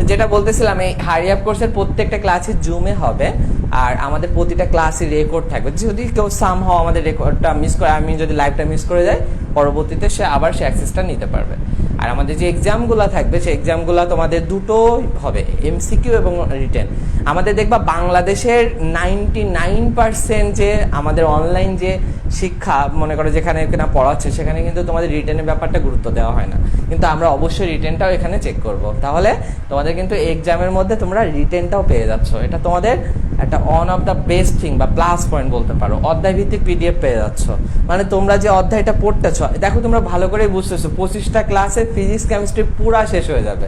যেটা বলতেছিলাম, এই হারি আপ কোর্সের প্রত্যেকটা ক্লাসে জুমে হবে আর আমাদের প্রতিটা ক্লাসে রেকর্ড থাকবে। যদি কেউ সামহাও আমাদের রেকর্ডটা মিস করে, আমি যদি লাইভটা মিস করে যাই, পরবর্তীতে সে আবার সে অ্যাক্সেসটা নিতে পারবে। আর আমাদের যে এক্সামগুলো থাকবে সেই এক্সামগুলো তোমাদের দুটো হবে, এমসিকিউ এবং রিটেন। আমাদের দেখবা বাংলাদেশের 99% যে আমাদের অনলাইন যে শিক্ষা মনে করো যেখানে কিনা পড়াচ্ছে সেখানে কিন্তু তোমাদের রিটেনের ব্যাপারটা গুরুত্ব দেওয়া হয় না, কিন্তু আমরা অবশ্যই রিটেনটাও এখানে চেক করব। তাহলে তোমাদের কিন্তু এক্সামের মধ্যে তোমরা রিটেনটাও পেয়ে যাচ্ছ। এটা তোমাদের একটা one of the best thing বা প্লাস পয়েন্ট বলতে পারো। অধ্যায় ভিত্তিক পিডিএফ পেয়ে যাচ্ছ, মানে তোমরা যে অধ্যায়টা পড়তেছ, দেখো তোমরা ভালো করে বুঝতেছো 25টা ক্লাসে ফিজিক্স কেমিস্ট্রি পুরা শেষ হয়ে যাবে।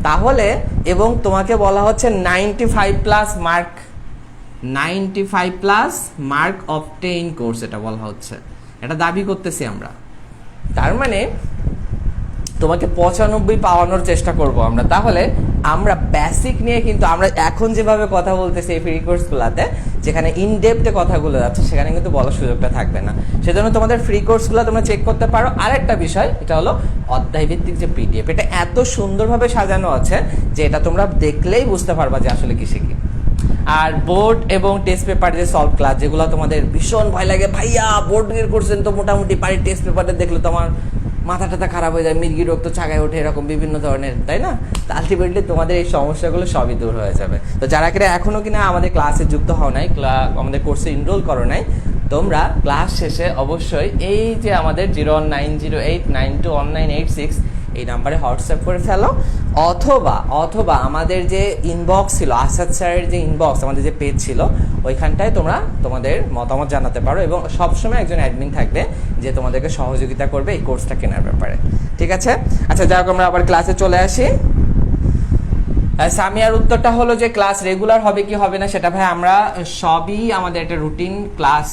তাহলে এবং তোমাকে বলা হচ্ছে 95+ মার্ক অবটেইন কোর্স, এটা বলা হচ্ছে, এটা দাবি করতেছি আমরা। তার মানে তোমাকে 95 পাওয়ানোর চেষ্টা করব আমরা। তাহলে আমরা বেসিক নিয়ে কিন্তু আমরা এখন যেভাবে কথা বলতেছি এই ফ্রি কোর্সগুলোতে, যেখানে ইনডেপথে কথাগুলো যাচ্ছে, সেখানে কিন্তু বলার সুযোগটা থাকবে না। সেজন্য তোমাদের ফ্রি কোর্সগুলো তোমরা চেক করতে পারো। আরেকটা বিষয়, এটা হলো অধ্যায় ভিত্তিক যে পিডিএফ, এটা এত সুন্দরভাবে সাজানো আছে যে এটা তোমরা দেখলেই বুঝতে পারবা যে আসলে কি শিখি। আর বোর্ড এবং টেস্ট পেপার যে সলভ ক্লাস, যেগুলো তোমাদের ভীষণ ভয় লাগে, ভাইয়া বোর্ড বের করছেন তো মোটামুটি পারি, টেস্ট পেপারে দেখলে তোমার মাথা টাথা খারাপ হয়ে যায়, মির্গি রোগ তো চাগায় ওঠে, এরকম বিভিন্ন ধরনের, তাই না? তো আলটিমেটলি তোমাদের এই সমস্যাগুলো সবই দূর হয়ে যাবে। তো যারা কিনা এখনো কিনা আমাদের ক্লাসে যুক্ত হও নাই, আমাদের কোর্সে এনরোল করো নাই, তোমরা ক্লাস শেষে অবশ্যই এই যে আমাদের 019089219986 এই নাম্বারে হোয়াটসঅ্যাপ করে ফেলো, অথবা আমাদের যে ইনবক্স ছিল, আসাদ স্যারের যে ইনবক্স, আমাদের যে পেজ ছিল, ওইখানটায় তোমরা তোমাদের মতামত জানাতে পারো এবং সবসময় একজন অ্যাডমিন থাকবে যে তোমাদেরকে সহযোগিতা করবে এই কোর্সটা কেনার ব্যাপারে। ঠিক আছে? আচ্ছা, যাই হোক, আমরা আবার ক্লাসে চলে আসি। সামিয়ার উত্তরটা হলো যে ক্লাস রেগুলার হবে কি হবে না সেটা ভাই আমরা সবই, আমাদের একটা রুটিন ক্লাস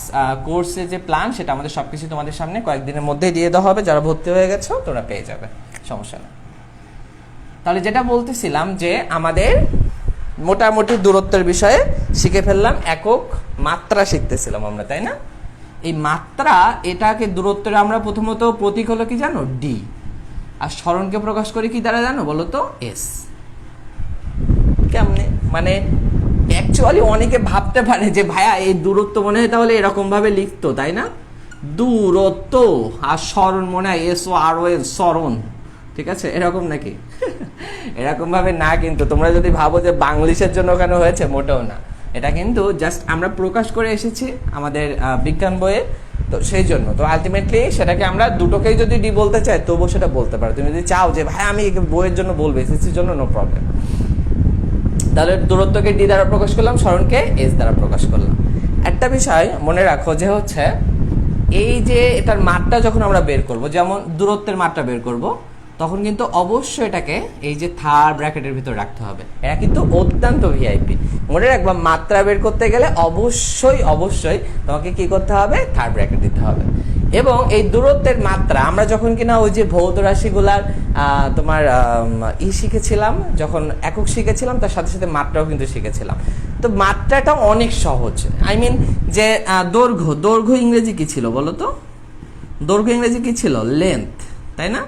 কোর্সের যে প্ল্যান সেটা আমাদের সবকিছু তোমাদের সামনে কয়েকদিনের মধ্যেই দিয়ে দেওয়া হবে। যারা ভর্তি হয়ে গেছো তোমরা পেয়ে যাবে, সমস্যা না। তাহলে যেটা বলতেছিলাম যে আমাদের মোটামুটি দূরত্বের বিষয়ে শিখে ফেললাম, একক মাত্রা শিখতেছিলাম আমরা, তাই না? এই মাত্রা, এটাকে দূরত্বের আমরা প্রথমত প্রতীক হলো কি জানো? ডি। আর স্মরণকে প্রকাশ করি কি দ্বারা জানো বলো তো? এস। কেমনে? মানে অ্যাকচুয়ালি অনেকে ভাবতে পারে যে ভাইয়া এই দূরত্ব মনে হয় তাহলে এরকম ভাবে লিখতো, তাই না? দূরত্ব আর স্মরণ মনে হয় SORON, স্মরণ। ঠিক আছে, এরকম নাকি? এরকম ভাবে না, কিন্তু তোমরা যদি ভাবো যে বাংলিশের জন্য ওখানে হয়েছে, মোটেও না। এটা কিন্তু জাস্ট আমরা প্রকাশ করে এসেছি আমাদের বিজ্ঞান বইয়ে, তো সেই জন্য। তো আলটিমেটলি সেটাকে আমরা দুটোকেই যদি ডি বলতে চাই তবুও সেটা বলতে পারো। তুমি যদি চাও যে ভাই আমি বইয়ের জন্য বলবো, এসএসসির জন্য, নো প্রবলেম। তাহলে দূরত্বকে ডি দ্বারা প্রকাশ করলাম, স্মরণকে এস দ্বারা প্রকাশ করলাম। একটা বিষয় মনে রাখো যে হচ্ছে এই যে এটার মাত্রা যখন আমরা বের করব, যেমন দূরত্বের মাত্রা বের করব, তখন কিন্তু অবশ্যই এটাকে এই যে থার্ড ব্র্যাকেটের ভিতর রাখতে হবে। এটা কিন্তু অত্যন্ত ভিআইপি। মনে রাখবা, মাত্রা বের করতে গেলে অবশ্যই তোমাকে কি করতে হবে? থার্ড ব্র্যাকেট দিতে হবে। এবং এই দূরত্বের মাত্রা আমরা যখন কিনা ওই যে ভৌত রাশিগুলার তোমার শিখেছিলাম, যখন একক শিখেছিলাম, তার সাথে সাথে মাত্রাও কিন্তু শিখেছিলাম। তো মাত্রাটা অনেক সহজ। আই মিন যে দৈর্ঘ্য ইংরেজি কি ছিল বলো তো? দৈর্ঘ্য ইংরেজি কি ছিল? লেন্থ, তাই না?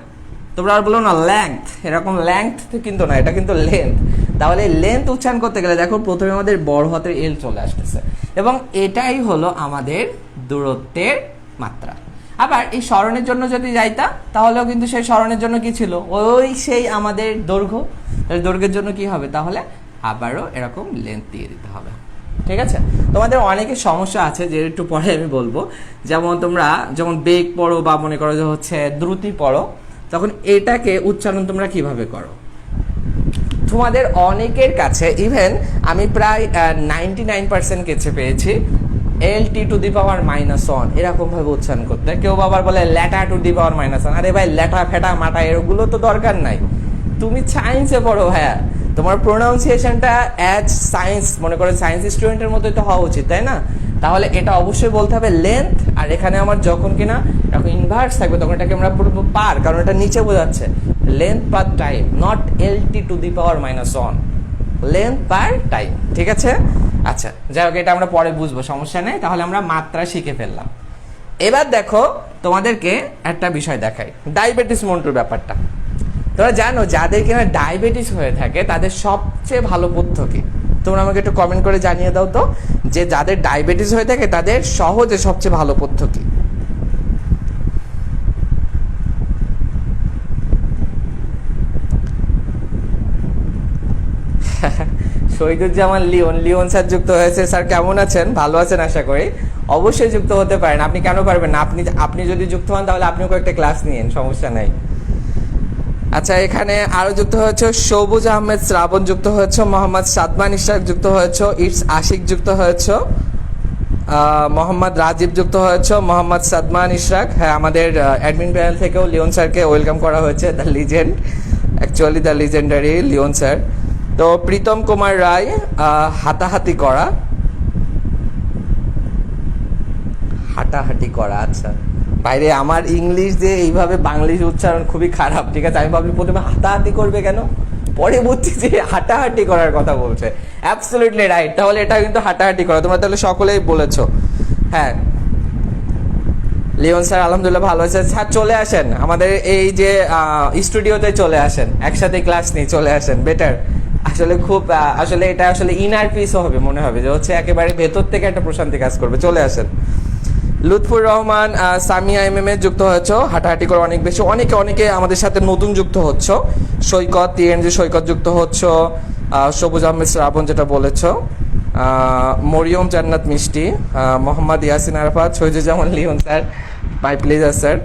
তোমরা আর বলো না লেংথ, এরকম লেংথ কিন্তু না, এটা কিন্তু লেন্থ। তাহলে লেন্থ উচ্চারণ করতে গেলে দেখো প্রথমে আমাদের বড় হাতের এল চলে আসতেছে, এবং এটাই হলো আমাদের দূরত্বের মাত্রা। আবার এই সরণের জন্য যদি যাইতা তাহলেও কিন্তু সেই সরণের জন্য কি ছিল, ওই সেই আমাদের দৈর্ঘ্য, দৈর্ঘ্যের জন্য কি হবে তাহলে আবারও এরকম লেন্থ দিয়ে দিতে হবে। ঠিক আছে, তোমাদের অনেকের সমস্যা আছে যে একটু পরে আমি বলবো, যেমন তোমরা যখন বেগ পড়ো বা মনে করো যে হচ্ছে দ্রুতি পড়ো, তখন এটাকে উচ্চারণ তোমরা কিভাবে করো। তোমাদের অনেকের কাছে ইভেন আমি প্রায় 99% কেছে পেয়েছি LT⁻⁻1 এরকম ভাবে উচ্চারণ করতে। কেউ আবার বলে ল্যাটা⁻⁻1। আরে ভাই ল্যাটা ফেটা মাটা এগুলো তো দরকার নাই, তুমি সায়েন্সে পড়ো ভাইয়া, তোমার প্রোনাউন্সিয়েশনটা অ্যাজ সায়েন্স, মনে করো সায়েন্স স্টুডেন্টের মতোই তো হওয়া উচিত, তাই না? তাহলে এটা অবশ্যই বলতে হবে লেন্থ, আর এখানে আমার যখন কিনা এখন ইনভার্স থাকবে তখন এটাকে আমরা বলবো পার, কারণ এটা নিচে বোঝাচ্ছে length per time, not LT⁻⁻1, length per time. ঠিক আছে, আচ্ছা যাই হোক, এটা আমরা পরে বুঝবো, সমস্যা নেই। তাহলে আমরা মাত্রা শিখে ফেললাম। এবার দেখো তোমাদেরকে একটা বিষয় দেখাই, ডায়াবেটিস মন্টুর ব্যাপারটা। তোমরা জানো যাদের কিনা ডায়াবেটিস হয়ে থাকে তাদের সবচেয়ে ভালো পথ্য কি? তোমরা আমাকে একটু কমেন্ট করে জানিয়ে দাও তো, যে যাদের ডায়াবেটিস হয়ে থাকে তাদের সহজে সবচেয়ে ভালো পথ্য কি? শহীদুজ্জামান লিওন স্যার যুক্ত হয়েছে। স্যার কেমন আছেন? ভালো আছেন আশা করি। অবশ্যই যুক্ত হতে পারেন, আপনি কেন পারবেন না? আপনি যদি যুক্ত হন তাহলে আপনিও কয়েকটা ক্লাস নিয়েন, সমস্যা নাই। আচ্ছা, এখানে আরো যুক্ত হয়েছে সবুজ আহমেদ শ্রাবণ যুক্ত হয়েছে, মোহাম্মদ সাদমান ইশরাক যুক্ত হয়েছে, ইটস আশিক যুক্ত হয়েছে, মোহাম্মদ রাজীব যুক্ত হয়েছে, মোহাম্মদ সাদমান ইশরাক। হ্যাঁ, আমাদের অ্যাডমিন প্যানেল থেকেও লিওন স্যারকে ওয়েলকাম করা হয়েছে, the legend, actually the legendary Leon স্যার। তো প্রীতম কুমার রায়, হাতাহাতি করা, হাঁটাহাঁটি করা। আচ্ছা বাইরে আমার ইংলিশ দিয়ে এইভাবে বাংলিশ উচ্চারণ খুবই খারাপ। ঠিক আছে, আমি ভাবি প্রথমে হাতাহাতি করবে কেন, পরে বুঝছি যে হাঁটাহাঁটি করার কথা বলছে। অ্যাবসলিউটলি রাইট, তাহলে এটা কিন্তু হাঁটাহাঁটি করা, তোমরা তাহলে সকলেই বলেছো। হ্যাঁ লিওন স্যার আলহামদুলিল্লাহ ভালো আছে। স্যার চলে আসেন আমাদের এই যে স্টুডিওতে, চলে আসেন, একসাথে ক্লাস নিয়ে চলে আসেন, বেটার। আসলে খুব আসলে এটা আসলে ইনার পিসও হবে, মনে হবে যে হচ্ছে একেবারে ভেতর থেকে একটা প্রশান্তি কাজ করবে। চলে আসেন। লুৎফুর রহমান, সামিয়া এমএমএ যুক্ত হয়েছ, হাঁটাহাঁটি করে অনেক বেশি। অনেকে আমাদের সাথে নতুন যুক্ত হচ্ছ, সৈকত টিএনজি সৈকত যুক্ত হচ্ছ, সবুজ আহমেদ শ্রাবণ যেটা বলেছ, মরিয়ম জান্নাত মিষ্টি, মোহাম্মদ ইয়াসিন আরাফাত, শহীদুজ্জামান লিওন স্যার, বাই প্লিজ স্যার।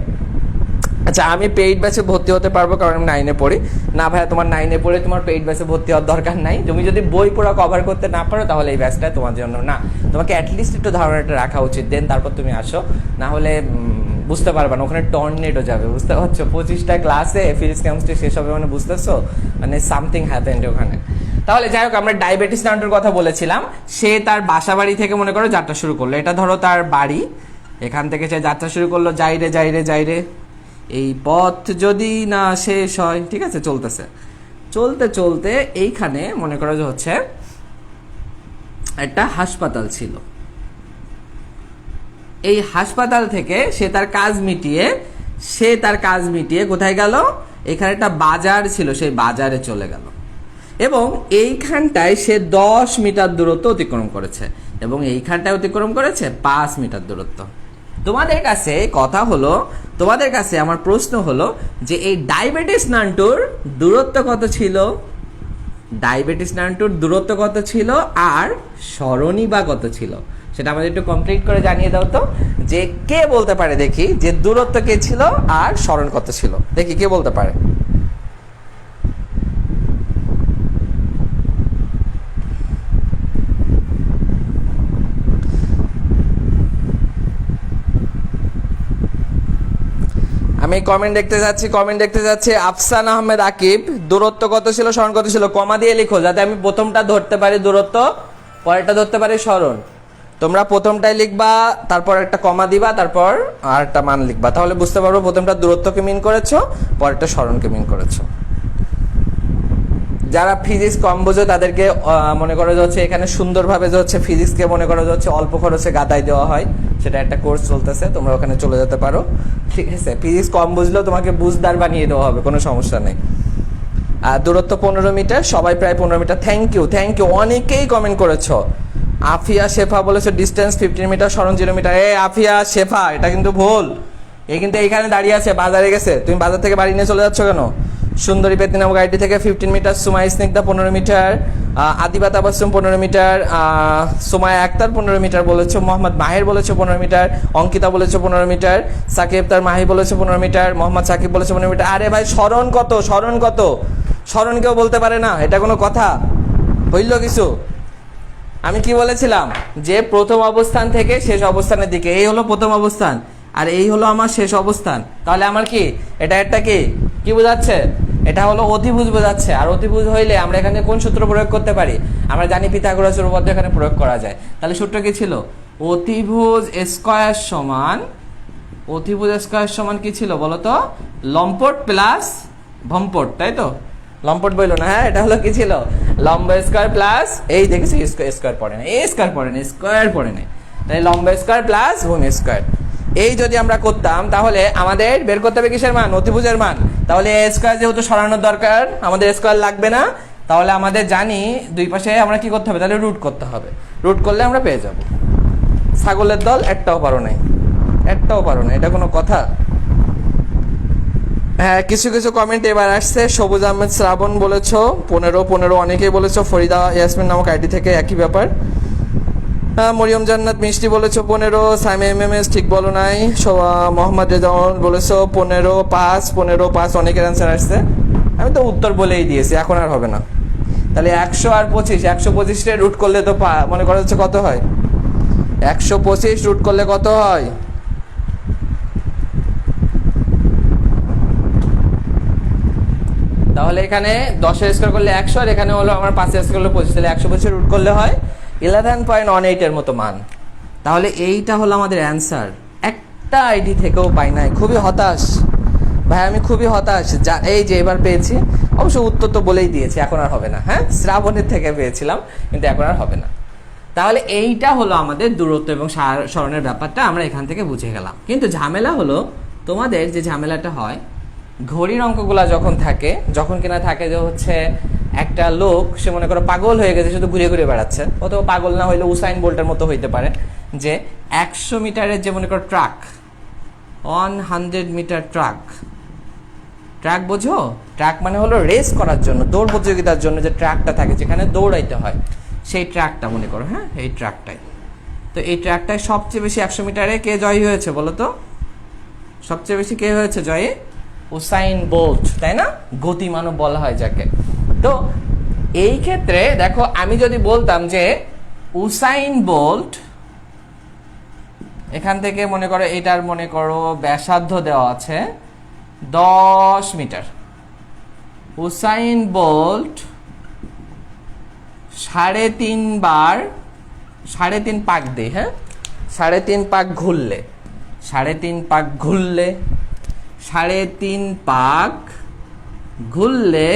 আচ্ছা, আমি পেইড ব্যাচে ভর্তি হতে পারবো কারণ আমি 9-এ পড়ি। না ভাইয়া, তোমার 9-এ পড়ে তোমার পেইড ব্যাচে ভর্তি হওয়ার দরকার নাই। তুমি যদি বই পড়া কভার করতে না পারো তাহলে এই ব্যাচটা তোমার জন্য না। তোমাকে অ্যাটলিস্ট একটু ধারণাটা রাখা উচিত, দেন তারপর তুমি আসো, না হলে বুঝতে পারবা না, ওখানে টর্নেডো যাবে, বুঝতে পারছো? 25টা ক্লাসে ফিজিক্স কেমিস্ট্রি শেষ হবে মানে বুঝতেছো, মানে সামথিং হ্যাপেন্ড ওখানে। তাহলে যাই হোক, আমরা ডায়াবেটিস নান্টুর কথা বলেছিলাম। সে তার বাসা বাড়ি থেকে মনে করো যাত্রা শুরু করলো, এটা ধরো তার বাড়ি, এখান থেকে সে যাত্রা শুরু করলো, যাইরে এই পথ যদি না শেষ হয়। ঠিক আছে, চলতে এইখানে মনে করো যে হচ্ছে একটা হাসপাতাল ছিল। এই হাসপাতাল থেকে সে তার কাজ মিটিয়ে কোথায় গেল? এখানে একটা বাজার ছিল, সেই বাজারে চলে গেল এবং এইখানটায় সে 10 মিটার দূরত্ব অতিক্রম করেছে এবং এইখানটায় অতিক্রম করেছে 5 মিটার দূরত্ব। তোমাদের কাছে আমার প্রশ্ন হলো যে এই ডায়াবেটিস নান্টুর দূরত্ব কত ছিল আর সরণি বা কত ছিল, সেটা আমাদের একটু কমপ্লিট করে জানিয়ে দাও তো। যে কে বলতে পারে দেখি যে দূরত্ব কে ছিল আর সরণ কত ছিল, দেখি কে বলতে পারে। আমি কমেন্ট দেখতে যাচ্ছি। আফসান আহমেদ আকিব, দূরত্ব কত ছিল, সরণ কত ছিল? কমা দিয়ে লিখো যাতে আমি প্রথমটা ধরতে পারি দূরত্ব, পরেরটা ধরতে পারি সরণ। তোমরা প্রথমটাই লিখবা, তারপর একটা কমা দিবা, তারপর আর একটা মান লিখবা, তাহলে বুঝতে পারবো প্রথমটা দূরত্বকে মিন করেছো, পরেরটা সরণকে মিন করেছো। যারা ফিজিক্স কম বোঝো তাদেরকে মনে করো যে হচ্ছে এখানে সুন্দরভাবে যে হচ্ছে ফিজিক্সকে মনে করো যে হচ্ছে অল্প খরচে গাদাই দেওয়া হয়, সেটা একটা কোর্স চলতেছে, তোমরা ওখানে চলে যেতে পারো। ঠিক আছে, ফিজিক্স কম বুঝলেও তোমাকে বুঝদার বানিয়ে দেওয়া হবে, কোনো সমস্যা নেই। দূরত্ব 15 মিটার, সবাই প্রায় 15 মিটার। থ্যাংক ইউ, অনেকেই কমেন্ট করেছো। আফিয়া শেফা বলেছে ডিস্টেন্স 15 মিটার, সরণ 0 মিটার। আফিয়া শেফা, এটা কিন্তু ভুল। এই কিন্তু এইখানে দাঁড়িয়ে আছে, বাজারে গেছে। তুমি বাজার থেকে বাড়ি নিয়ে চলে যাচ্ছ কেন? সুন্দরী পেতনি নামক গাড়িটি থেকে 15 metre, Sumai Snigdha 15 metre, Adiba Tabassum 15 metre, Sumaya Akter 15 metre বলেছো, মোহাম্মদ মাহির বলেছো 15 মিটার, অঙ্কিতা বলেছো 15 মিটার, সাকিব তার মাহি বলেছো 15 মিটার, মোহাম্মদ সাকিব বলেছো 15 মিটার। আরে ভাই স্মরণ কত, স্মরণ কত? স্মরণ কেউ বলতে পারে না, এটা কোনো কথা হইল কিছু? আমি কি বলেছিলাম যে প্রথম অবস্থান থেকে শেষ অবস্থানের দিকে, এই হলো প্রথম অবস্থান আর এই হলো আমার শেষ অবস্থান। তাহলে আমার কি এটা একটা কি বোঝাচ্ছে? এটা হলো অতিভুজ বোঝাচ্ছে। আর অতিভুজ হইলে আমরা এখানে কোন সূত্র প্রয়োগ করতে পারি? আমরা জানি পিথাগোরাসের উপপাদ্য এখানে প্রয়োগ করা যায়। তাহলে সূত্র কি ছিল? অতিভুজ স্কয়ার সমান কি ছিল বলো তো? লম্পট প্লাস ভম্পট, তাই তো? লম্পট বইল না, হ্যাঁ এটা হলো কি ছিল? লম্ব স্কয়ার প্লাস, এই দেখেছি স্কয়ার পড়ে না, স্কয়ার পড়ে না, তাই লম্ব স্কয়ার প্লাস ভূমি স্কয়ার। এই যদি আমরা করতাম তাহলে আমাদের বের করতে হবে কিসের মান? অতিভুজের মান। তাহলে এ স্কয়ার যেহেতু সরানোর দরকার, আমাদের স্কয়ার লাগবে না। তাহলে আমাদের জানি দুই পাশে আমরা কি করতে হবে? তাহলে রুট করতে হবে। রুট করলে আমরা পেয়ে যাব। ছাগলের দল একটাও পারো নাই, এটা কোনো কথা? হ্যাঁ, কিছু কিছু কমেন্ট এবার আসছে। সবুজ আহমেদ শ্রাবণ বলেছো 15, অনেকেই বলেছো। ফরিদা ইয়াসমিন নামক আইডি থেকে একই ব্যাপার। মরিয়ম জান্নাত মিষ্টি বলেছো 15, সাইমা MMS ঠিক বলো নাই। মোহাম্মদ রেজাউল বলেছো 15, অনেকের অ্যান্সার আসছে। আমি তো উত্তর বলেই দিয়েছি, এখন আর হবে না। তাহলে 100 আর 25, 125 রুট করলে তো মনে করা যাচ্ছে কত হয়? 125 রুট করলে কত হয়? তাহলে এখানে 10 স্কয়ার করলে 100, আর এখানে হলো আমার 5 স্কয়ার করলে 25, তাহলে 125 রুট করলে হয় 11.18 এর মতো মান। তাহলে এইটা হলো আমাদের অ্যান্সার। একটা আইডি থেকেও পাই নাই, খুবই হতাশ ভাই, আমি খুবই হতাশ। এই যে এবার পেয়েছি, অবশ্য উত্তর তো বলেই দিয়েছি, এখন আর হবে না। হ্যাঁ, শ্রাবণের থেকে পেয়েছিলাম, কিন্তু এখন আর হবে না। তাহলে এইটা হলো আমাদের দূরত্ব এবং সরণের ব্যাপারটা আমরা এখান থেকে বুঝে গেলাম। কিন্তু ঝামেলা হলো, তোমাদের যে ঝামেলাটা হয় ঘড়ির অঙ্কগুলা যখন কিনা থাকে যে হচ্ছে একটা লোক, সে মনে করো পাগল হয়ে গেছে, শুধু ঘুরে ঘুরে বেড়াচ্ছে, অথবা পাগল না হইলে উসাইন বোল্টের মতো হইতে পারে, যে 100 মিটারের যে মনে করো ট্রাক, 100 মিটার ট্রাক বোঝো? ট্রাক মানে হলো রেস করার জন্য, দৌড় প্রতিযোগিতার জন্য যে ট্রাকটা থাকে, যেখানে দৌড়াইতে হয়, সেই ট্রাকটা মনে করো। হ্যাঁ, এই ট্রাকটাই তো, এই ট্রাকটায় সবচেয়ে বেশি 100 মিটারে কে জয়ী হয়েছে বলো তো? সবচেয়ে বেশি কে হয়েছে জয়ী? উসাইন বোল্ট, তাই না? গতিমানব বলা হয় যাকে। তো এই ক্ষেত্রে দেখো, আমি যদি বলতাম যে উসাইন বোল্ট এখান থেকে মনে করো এটার মনে করো ব্যাসার্ধ দেওয়া আছে 10 মিটার, উসাইন বোল্ট 3.5 পাক দেয়, হ্যাঁ 3.5 পাক ঘুরলে 3.5 পাক ঘুরলে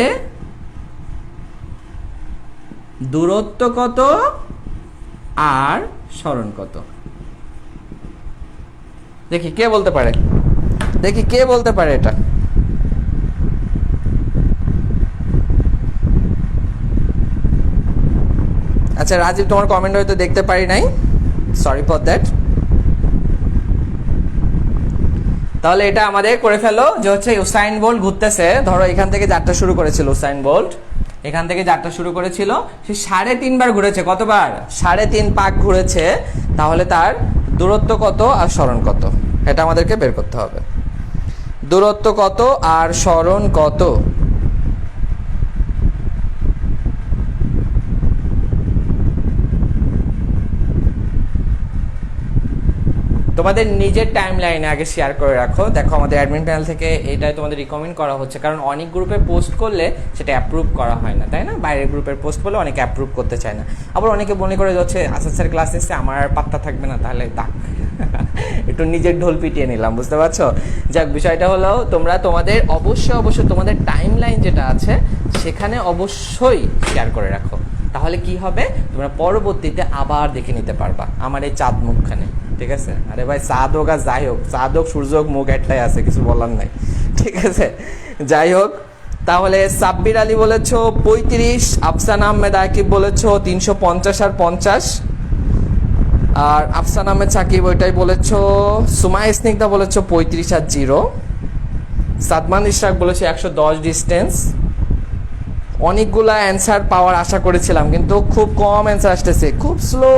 দূরত্ব কত আর সরণ কত? দেখি কে বলতে পারে এটা। আচ্ছা রাজীব, তোমার কমেন্ট হয়তো দেখতে পারি নাই, সরি ফর দ্যাট। তাহলে এটা আমাদের করে ফেলো যে হচ্ছে উসাইন বোল্ট ঘুরতেছে, ধরো এখান থেকে যাত্রা শুরু করেছিল উসাইন বোল্ট, এখান থেকে যাত্রা শুরু করেছিল, সে 3.5 বার ঘুরেছে। কতবার? 3.5 পাক ঘুরেছে। তাহলে তার দূরত্ব কত আর সরণ কত, এটা আমাদেরকে বের করতে হবে। দূরত্ব কত আর সরণ কত? তোমাদের নিজের টাইম লাইনে আগে শেয়ার করে রাখো। দেখো আমাদের অ্যাডমিন প্যানেল থেকে এটাই তোমাদের রিকমেন্ড করা হচ্ছে, কারণ অনেক গ্রুপে পোস্ট করলে সেটা অ্যাপ্রুভ করা হয় না, তাই না? বাইরের গ্রুপের পোস্ট করলে অনেকে অ্যাপ্রুভ করতে চায় না। আবার অনেকে মনে করে যাচ্ছে আসাদ স্যার ক্লাস নিচ্ছে, আমার আর পাত্তা থাকবে না, তাহলে একটু নিজের ঢোল পিটিয়ে নিলাম, বুঝতে পারছো? যাক, বিষয়টা হলো তোমরা তোমাদের অবশ্যই তোমাদের টাইম লাইন যেটা আছে সেখানে অবশ্যই শেয়ার করে রাখো। তাহলে কি হবে, তোমরা পরবর্তীতে আবার দেখে নিতে পারবা আমার এই চাঁদ মুখখানে, ঠিক আছে? আরে ভাই, চাঁদ হোক আর যাই হোক, চাঁদ হোক সূর্য হোক, মুখ একটাই আছে, কিছু বলার নাই, ঠিক আছে? যাই হোক, তাহলে সাব্বির আলী বলেছো 35, আফসান আহমেদ আকিব বলেছো 350 আর 50, আর আফসান আহমেদ সাকিব ওইটাই বলেছো। সুমাই স্নিগ্ধা বলেছো 35 আর 0। সাদমান ইশরাক বলেছে 110 ডিস্টেন্স। অনেকগুলা অ্যান্সার পাওয়ার আশা করেছিলাম, কিন্তু খুব কম অ্যান্সার আসতেছে, খুব স্লো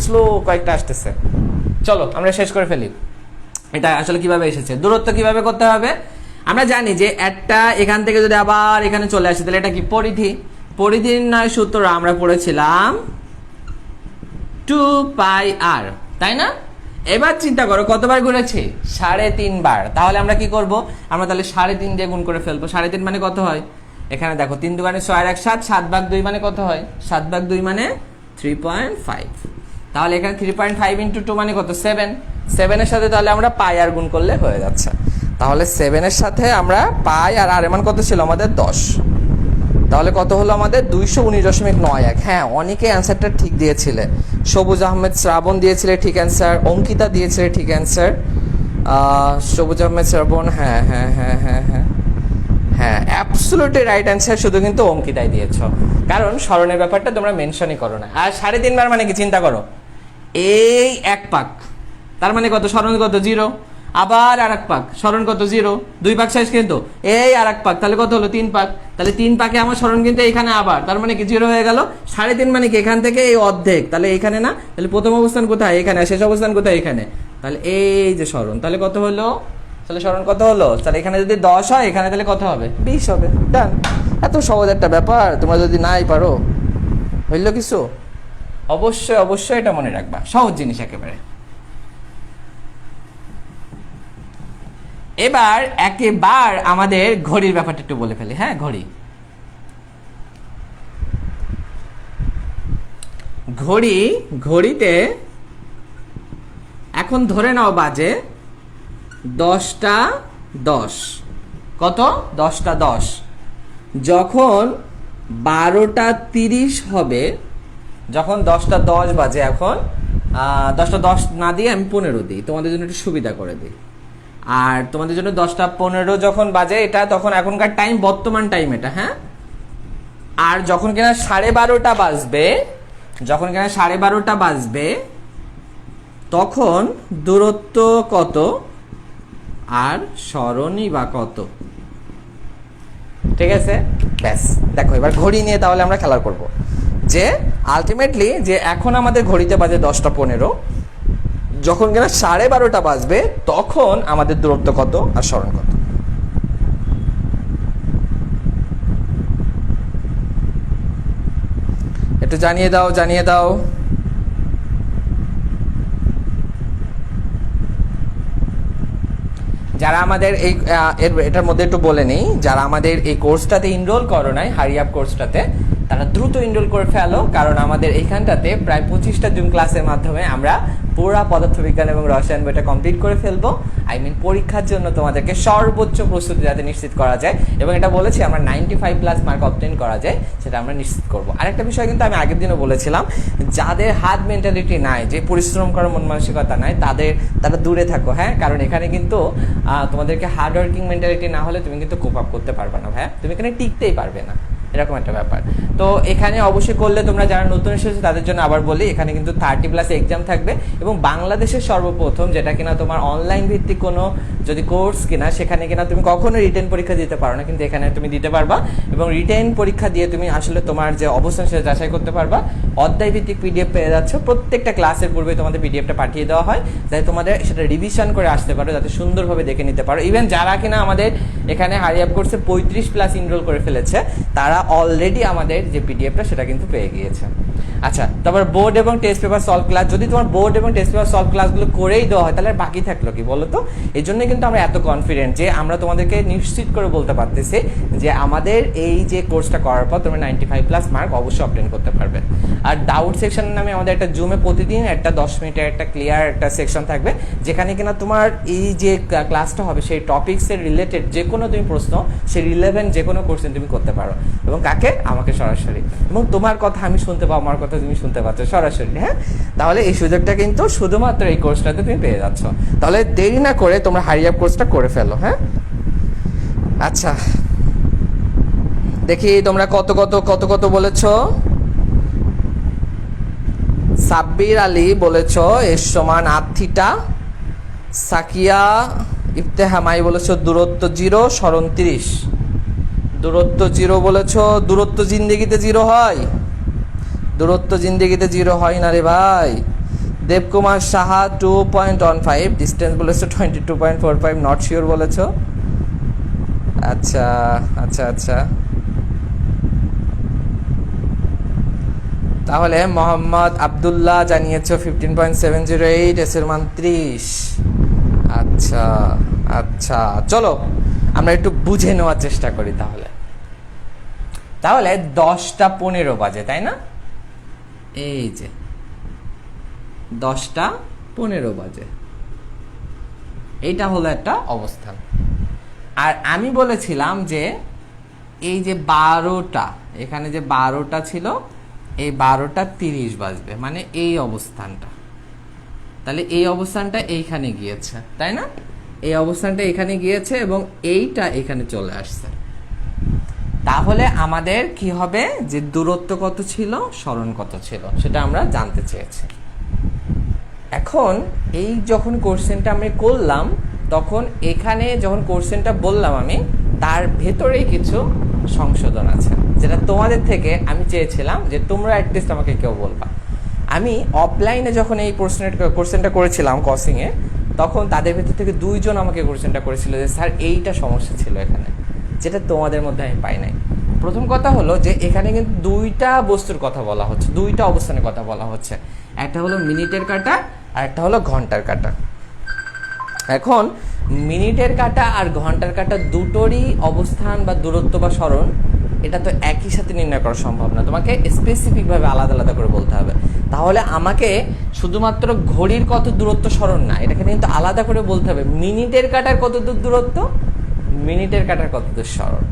স্লো কয়েকটা আসতেছে। চলো আমরা শেষ করে ফেলি। এটা আসলে কিভাবে এসেছে, দূরত্ব কিভাবে করতে হবে। আমরা জানি যে একটা এখান থেকে যদি আবার এখানে চলে আসে তাহলে এটা কি পরিধি। পরিধি নির্ণয় সূত্র আমরা পড়েছিলাম 2πr, তাই না? এবার চিন্তা করো কতবার ঘুরেছে, 3.5 বার। তাহলে আমরা কি করব, আমরা তাহলে 3.5 দিয়ে গুণ করে ফেলবো। 3.5 মানে কত হয়, এখানে দেখো 3 দুগুণে 6 আর 1 7, 7/2 মানে কত হয়, 7/2 মানে 3.5। তাহলে এখানে 3.5 ইন্টু 2 মানে কত, 7। 7 এর সাথে তাহলে আমরা পাই আর গুণ করলে হয়ে যাচ্ছে। তাহলে 7 এর সাথে আমরা পাই আর এর মান কত ছিল আমাদের 10। তাহলে কত হলো আমাদের 219.91। হ্যাঁ, অনেকে অ্যান্সারটা ঠিক দিয়েছিলে। সবুজ আহমেদ শ্রাবণ দিয়েছিলে ঠিক অ্যান্সার, অঙ্কিতা দিয়েছিলে ঠিক অ্যান্সার। সবুজ আহমেদ শ্রাবণ, হ্যাঁ হ্যাঁ হ্যাঁ হ্যাঁ হ্যাঁ হ্যাঁ, অ্যাবসলিউটলি রাইট অ্যান্সার। শুধু কিন্তু অঙ্কিতাই দিয়েছ, কারণ স্মরণের ব্যাপারটা তোমরা মেনশনই করো না। আর 3.5 বার মানে কি, চিন্তা করো, এই এক পাক, তার মানে কত, স্মরণ কত, 0। আবার আর এক পাক, স্মরণ কত, 0। 2 পাক শেষ, কিন্তু এই আর এক পাক, তাহলে কত হলো, 3 পাক। তাহলে 3 পাকে আমার স্মরণ কিন্তু এখানে আবার, তার মানে কি 0 হয়ে গেল। 3.5 মানে কি, এখান থেকে এই অর্ধেক, তাহলে এখানে না, তাহলে প্রথম অবস্থান কোথায়, এখানে, শেষ অবস্থান কোথায়, এখানে। তাহলে এই যে স্মরণ, তাহলে কত হলো, তাহলে স্মরণ কত হলো, তাহলে এখানে যদি 10 হয়, এখানে তাহলে কত হবে, 20 হবে। ডান। এত সহজ একটা ব্যাপার, তোমরা যদি নাই পারো, হইল কিছু। অবশ্যই অবশ্যই এটা মনে রাখবা, সহজ জিনিস একেবারে। এবার একেবার আমাদের ঘড়ির ব্যাপারটা একটু বলে ফেলি। হ্যাঁ, ঘড়িতে এখন ধরে নাও বাজে 10টা 10। কত, 10টা 10। যখন 12টা 30 হবে, যখন 10টা 10 বাজে, এখন 10টা 10 না দিয়ে আমি 15 দিই, তোমাদের জন্য একটু সুবিধা করে দিই। আর তোমাদের জন্য 10টা 15 যখন বাজে, এটা তখন এখনকার টাইম, বর্তমান টাইম এটা। হ্যাঁ, আর যখন কিনা 12:30 বাজবে, যখন কিনা 12:30 বাজবে, তখন দূরত্ব কত আর স্মরণই বা কত। ঠিক আছে, ব্যাস। দেখো এবার ঘড়ি নিয়ে তাহলে আমরা খেলা করব, যে আলটিমেটলি যে এখন আমাদের ঘড়িতে বাজে 10টা 15, যখন কিনা 12:30 বাজবে, তখন আমাদের দূরত্ব কত আর স্মরণ কত। একটু জানিয়ে দাও, জানিয়ে দাও। যারা আমাদের এই এটার মধ্যে একটু বলে নেই, যারা আমাদের এই কোর্সটাতে এনরোল করো নাই, হারি আপ কোর্সটাতে, তারা দ্রুত এনরোল করে ফেলো, কারণ আমাদের এইখানটাতে প্রায় 25টা জুম ক্লাসের মাধ্যমে আমরা পুরা পদার্থবিজ্ঞান এবং রসায়ন বইটা কমপ্লিট করে ফেলবো। পরীক্ষার জন্য তোমাদেরকে সর্বোচ্চ প্রস্তুতি যাতে নিশ্চিত করা যায়, এবং এটা বলেছি আমরা 95+ মার্ক অবটেইন করা যায়, সেটা আমরা নিশ্চিত করবো। আরেকটা বিষয় কিন্তু আমি আগের দিনও বলেছিলাম, যাদের হাত মেন্টালিটি নাই, যে পরিশ্রম করার মন মানসিকতা নাই, তারা দূরে থাকো। হ্যাঁ, কারণ এখানে কিন্তু তোমাদেরকে হার্ড ওয়ার্কিং মেন্টালিটি না হলে তুমি কিন্তু কোপ আপ করতে পারবে না ভাইয়া, তুমি এখানে টিকতেই পারবে না, এরকম একটা ব্যাপার। তো এখানে অবশ্যই করলে, তোমরা যারা নতুন এসেছো তাদের জন্য আবার বলি, এখানে কিন্তু 30+ এক্সাম থাকবে, এবং বাংলাদেশের সর্বপ্রথম যেটা কিনা তোমার অনলাইন ভিত্তিক কোনো যদি কোর্স কিনা, সেখানে কিনা তুমি কখনো রিটেন পরীক্ষা দিতে পারো না, কিন্তু এখানে তুমি দিতে পারবা, এবং রিটেন পরীক্ষা দিয়ে তুমি আসলে তোমার যে অবস্থান সেটা যাচাই করতে পারবা। অধ্যায় ভিত্তিক পিডিএফ পেয়ে যাচ্ছ, প্রত্যেকটা ক্লাসের পূর্বে তোমাদের পিডিএফটা পাঠিয়ে দেওয়া হয়, যাতে তোমাদের সেটা রিভিশন করে আসতে পারো, যাতে সুন্দরভাবে দেখে নিতে পারো। ইভেন যারা কিনা আমাদের এখানে হারি আপ কোর্সে 35+ এনরোল করে ফেলেছে, তারা অলরেডি আমাদের যে পিডিএফটা সেটা কিন্তু পেয়ে গিয়েছে। আচ্ছা, তারপর বোর্ড এবং টেস্ট পেপার সলভ ক্লাস, যদি তোমার বোর্ড এবং টেস্ট পেপার সলভ ক্লাসগুলো করেই দেওয়া হয়, তাহলে বাকি থাকলো কি বলো তো? এই জন্যই কিন্তু আমরা এত কনফিডেন্ট যে আমরা তোমাদেরকে নিশ্চিত করে বলতে পারতেছি যে আমাদের এই যে কোর্সটা করার পর তুমি 95+ মার্ক অবশ্যই অবটেইন করতে পারবে। আর ডাউট সেকশন নামে আমাদের একটা জুমে প্রতিদিন একটা 10 মিনিটের একটা ক্লিয়ার একটা সেকশন থাকবে, যেখানে কিনা তোমার এই যে ক্লাসটা হবে সেই টপিক্সের রিলেটেড যে কোনো তুমি প্রশ্ন, সেই রিলেভেন্ট যে কোনো কোশ্চেন তুমি করতে পারো, এবং কাকে? আমাকে সরাসরি, এবং তোমার কথা আমি শুনতে পাবো, আমার কথা তুমি শুনতে পাচ্ছ সরাসরি। হ্যাঁ, তাহলে এই সুযোগটা কিন্তু শুধুমাত্র এই কোর্সটাতে তুমি পেয়ে যাচ্ছ। তাহলে দেরি না করে তোমরা হারি আপ কোর্সটা করে ফেলো। হ্যাঁ, আচ্ছা দেখি তোমরা কত কত বলেছো। সাব্বির আলী বলেছ এর সমান আর থিটা। সাকিয়া ইফতেহামাই বলেছ দূরত্ব 0, সরণ 30। দূরত্ব 0 বলেছ, দূরত্ব জিন্দেগিতে 0 হয়? দূরত্ব জিন্দেগিতে 0 হয় না রে ভাই। দেবকুমার সাহা 2.15, ডিস্টেন্স বলেছ 22.45, নট শিওর বলেছ। আচ্ছা আচ্ছা আচ্ছা, তাহলে মোহাম্মদ আবদুল্লাহ জানিয়েছ 15.708, এস এর মান 30। আচ্ছা আচ্ছা, চলো আমরা একটু বুঝে নেওয়ার চেষ্টা করি। তাহলে 10টা 15 বাজে, তাই না? এই যে 10টা 15 বাজে, এইটা হলো একটা অবস্থান। আর আমি বলেছিলাম যে এই যে 12টা, এখানে যে 12টা ছিল, এই 12টা 30 বাজবে, মানে এই অবস্থানটা। তাহলে এই অবস্থানটা এইখানে গিয়েছে, তাই না? এই অবস্থানটা এখানে গিয়েছে এবং এইটা এখানে চলে আসছে। তাহলে আমাদের কি হবে, যে দূরত্ব কত ছিল, সরণ কত ছিল, সেটা আমরা জানতে চেয়েছি। এখন এই যখন কোশ্চেনটা আমি করলাম, তখন এখানে যখন কোশ্চেনটা বললাম আমি, তার ভেতরেই কিছু সংশোধন আছে, যেটা তোমাদের থেকে আমি চেয়েছিলাম যে তোমরা অ্যাটলিস্ট আমাকে কেউ বলবা। আমি অফলাইনে যখন এই কোশ্চেনটা করেছিলাম কসিংয়ে, তখন তাদের ভেতর থেকে 2 জন আমাকে কোশ্চেনটা করেছিল যে স্যার এইটা সমস্যা ছিল এখানে, যেটা তোমাদের মধ্যে আমি পাই নাই। প্রথম কথা হলো যে এখানে কিন্তু 2টা বস্তুর কথা বলা হচ্ছে, 2টা অবস্থানের কথা বলা হচ্ছে। একটা হলো মিনিটের কাঁটা আর একটা হলো ঘন্টার কাঁটা। এখন মিনিটের কাঁটা আর ঘন্টার কাঁটা দুটোরই অবস্থান বা দূরত্ব বা সরণ, এটা তো একই সাথে নির্ণয় করা সম্ভব না, তোমাকে স্পেসিফিকভাবে আলাদা আলাদা করে বলতে হবে। তাহলে আমাকে শুধুমাত্র ঘড়ির কত দূরত্ব সরণ না, এটাকে কিন্তু আলাদা করে বলতে হবে মিনিটের কাঁটার কত দূর দূরত্ব, মিনিটের কাঁটার কত দূর সরণ,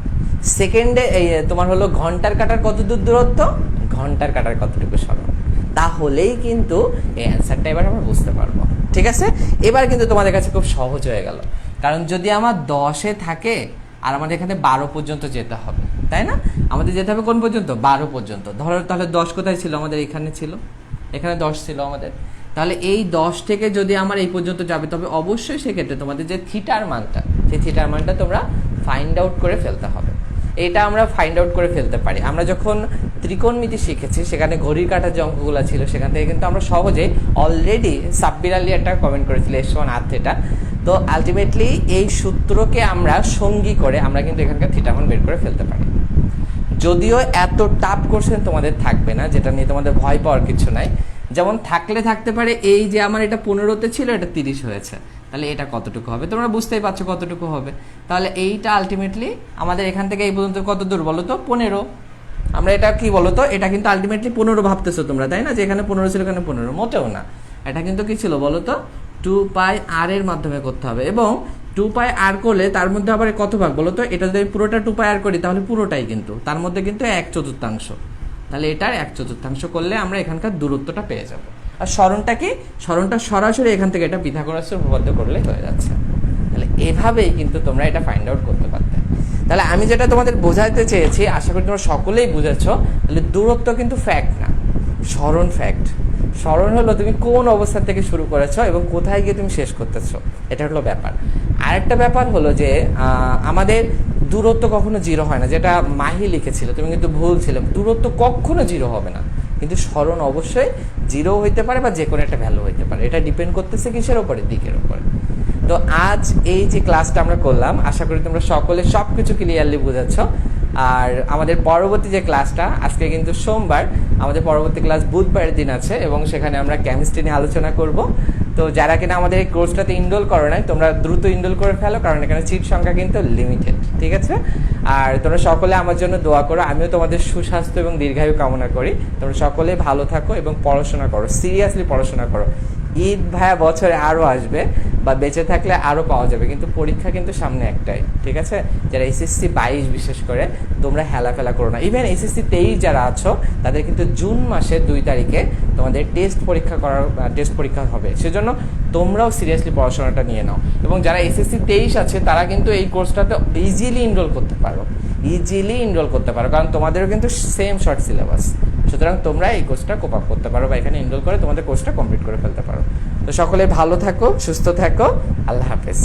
সেকেন্ডে তোমার হলো ঘন্টার কাঁটার কত দূর দূরত্ব, ঘন্টার কাঁটার কতটুকু সরণ। তাহলেই কিন্তু এই অ্যান্সারটা এবার আমরা বুঝতে পারবো। ঠিক আছে, এবার কিন্তু তোমাদের কাছে খুব সহজ হয়ে গেল। কারণ যদি আমার 10-এ থাকে আর আমাদের এখানে 12 পর্যন্ত যেতে হবে, তাই না? আমাদের যেতে হবে কোন পর্যন্ত, 12 পর্যন্ত। ধরো তাহলে 10 কোথায় ছিল, আমাদের এখানে ছিল, এখানে 10 ছিল আমাদের। তাহলে এই 10 থেকে যদি আমার এই পর্যন্ত যাবে, তবে অবশ্যই সেক্ষেত্রে তোমাদের যে থিটার মানটা, সেই থিটার মানটা তোমরা ফাইন্ড আউট করে ফেলতে হবে। এটা আমরা ফাইন্ড আউট করে ফেলতে পারি। আমরা যখন ত্রিকোণমিতি শিখেছি, সেখানে ঘড়ির কাঁটার যে অঙ্কগুলো ছিল, সেখান থেকে কিন্তু আমরা সহজে অলরেডি সাব্বির আলী একটা কমেন্ট করেছিল S1 আর থিটা। তো আলটিমেটলি এই সূত্রকে আমরা সঙ্গী করে আমরা কিন্তু এখানকার থিটা মান বের করে ফেলতে পারি। যদিও এত টাফ কোশ্চেন তোমাদের থাকবে না, যেটা নিয়ে তোমাদের ভয় পাওয়ার কিছু নাই। যেমন থাকতে পারে এই যে আমার এটা 15-তে ছিল, এটা 30 হয়েছে, তাহলে এটা কতটুকু হবে, তোমরা বুঝতেই পারছো কতটুকু হবে। তাহলে এইটা আলটিমেটলি আমাদের এখান থেকে এই পর্যন্ত কত দূর বলো তো, 15। আমরা এটা কি বলো তো, এটা কিন্তু আলটিমেটলি 15 ভাবতেছো তোমরা, তাই না? যে এখানে 15 ছিল, এখানে 15, মোটেও না। এটা কিন্তু কি ছিল বলো তো, 2πr এর মাধ্যমে করতে হবে। এবং 2πr করলে তার মধ্যে আবার কত ভাগ বলো তো, এটা যদি আমি পুরোটা 2πr করি, তাহলে পুরোটাই কিন্তু তার মধ্যে কিন্তু 1/4। তাহলে এটার 1/4 করলে আমরা এখানকার দূরত্বটা পেয়ে যাব। আর সরণটা কি, সরণটা সরাসরি এখান থেকে এটা পিথাগোরাসের উপপাদ্য করলে হয়ে যাচ্ছে। তাহলে এভাবেই কিন্তু তোমরা এটা ফাইন্ড আউট করতে পারতে। তাহলে আমি যেটা তোমাদের বোঝাতে চেয়েছি, আশা করি তোমরা সকলেই বুঝেছ। তাহলে দূরত্ব কিন্তু ফ্যাক্ট না, সরণ ফ্যাক্ট। সরণ হলো তুমি কোন অবস্থান থেকে শুরু করেছো এবং কোথায় গিয়ে তুমি শেষ করতেছো, এটা হলো ব্যাপার। আরেকটা ব্যাপার হলো যে আমাদের দূরত্ব কখনো 0 হয় না, যেটা মাহি লিখেছিল, তুমি কিন্তু ভুল ছিল। দূরত্ব কখনো 0 হবে না, কিন্তু সরণ অবশ্যই 0 হইতে পারে বা যে কোনো একটা ভ্যালু হইতে পারে। এটা ডিপেন্ড করতেছে কিসের উপরে, দিকের উপরে। তো আজ এই যে ক্লাসটা আমরা করলাম, আশা করি তোমরা সকলে সবকিছু ক্লিয়ারলি বুঝেছ। আর আমাদের পরবর্তী যে ক্লাসটা, আজকে কিন্তু সোমবার, আমাদের পরবর্তী ক্লাস বুধবারের দিন আছে এবং সেখানে আমরা কেমিস্ট্রি নিয়ে আলোচনা করব। তো যারা কিনা আমাদের এই কোর্সটাতে ইনরোল করো নাই, তোমরা দ্রুত ইনরোল করে ফেলো, কারণ এখানে সিট সংখ্যা কিন্তু লিমিটেড। ঠিক আছে, আর তোমরা সকলে আমার জন্য দোয়া করো। আমিও তোমাদের সুস্বাস্থ্য এবং দীর্ঘায়ু কামনা করি। তোমরা সকলে ভালো থাকো এবং পড়াশোনা করো, সিরিয়াসলি পড়াশোনা করো। ঈদ ভাইয়া বছরে আরও আসবে বা বেঁচে থাকলে আরও পাওয়া যাবে, কিন্তু পরীক্ষা কিন্তু সামনে একটাই। ঠিক আছে, যারা SSC 22 বিশেষ করে তোমরা হেলাফেলা করো না। ইভেন SSC 23 যারা আছো, তাদের কিন্তু জুন মাসের 2 তারিখে তোমাদের টেস্ট পরীক্ষা হবে। সেজন্য তোমরাও সিরিয়াসলি পড়াশোনাটা নিয়ে নাও। এবং যারা SSC 23 আছে, তারা কিন্তু এই কোর্সটাতে ইজিলি এনরোল করতে পারো। ইজিলি এনরোল করতে পারো, কারণ তোমাদেরও কিন্তু সেম শর্ট সিলেবাস। সুতরাং তোমরা এই কোর্সটা কোপ আপ করতে পারো বা এখানে এনরোল করে তোমাদের কোর্সটা কমপ্লিট করে ফেলতে পারো। তো সকলে ভালো থাকো, সুস্থ থাকো, আল্লাহ হাফেজ।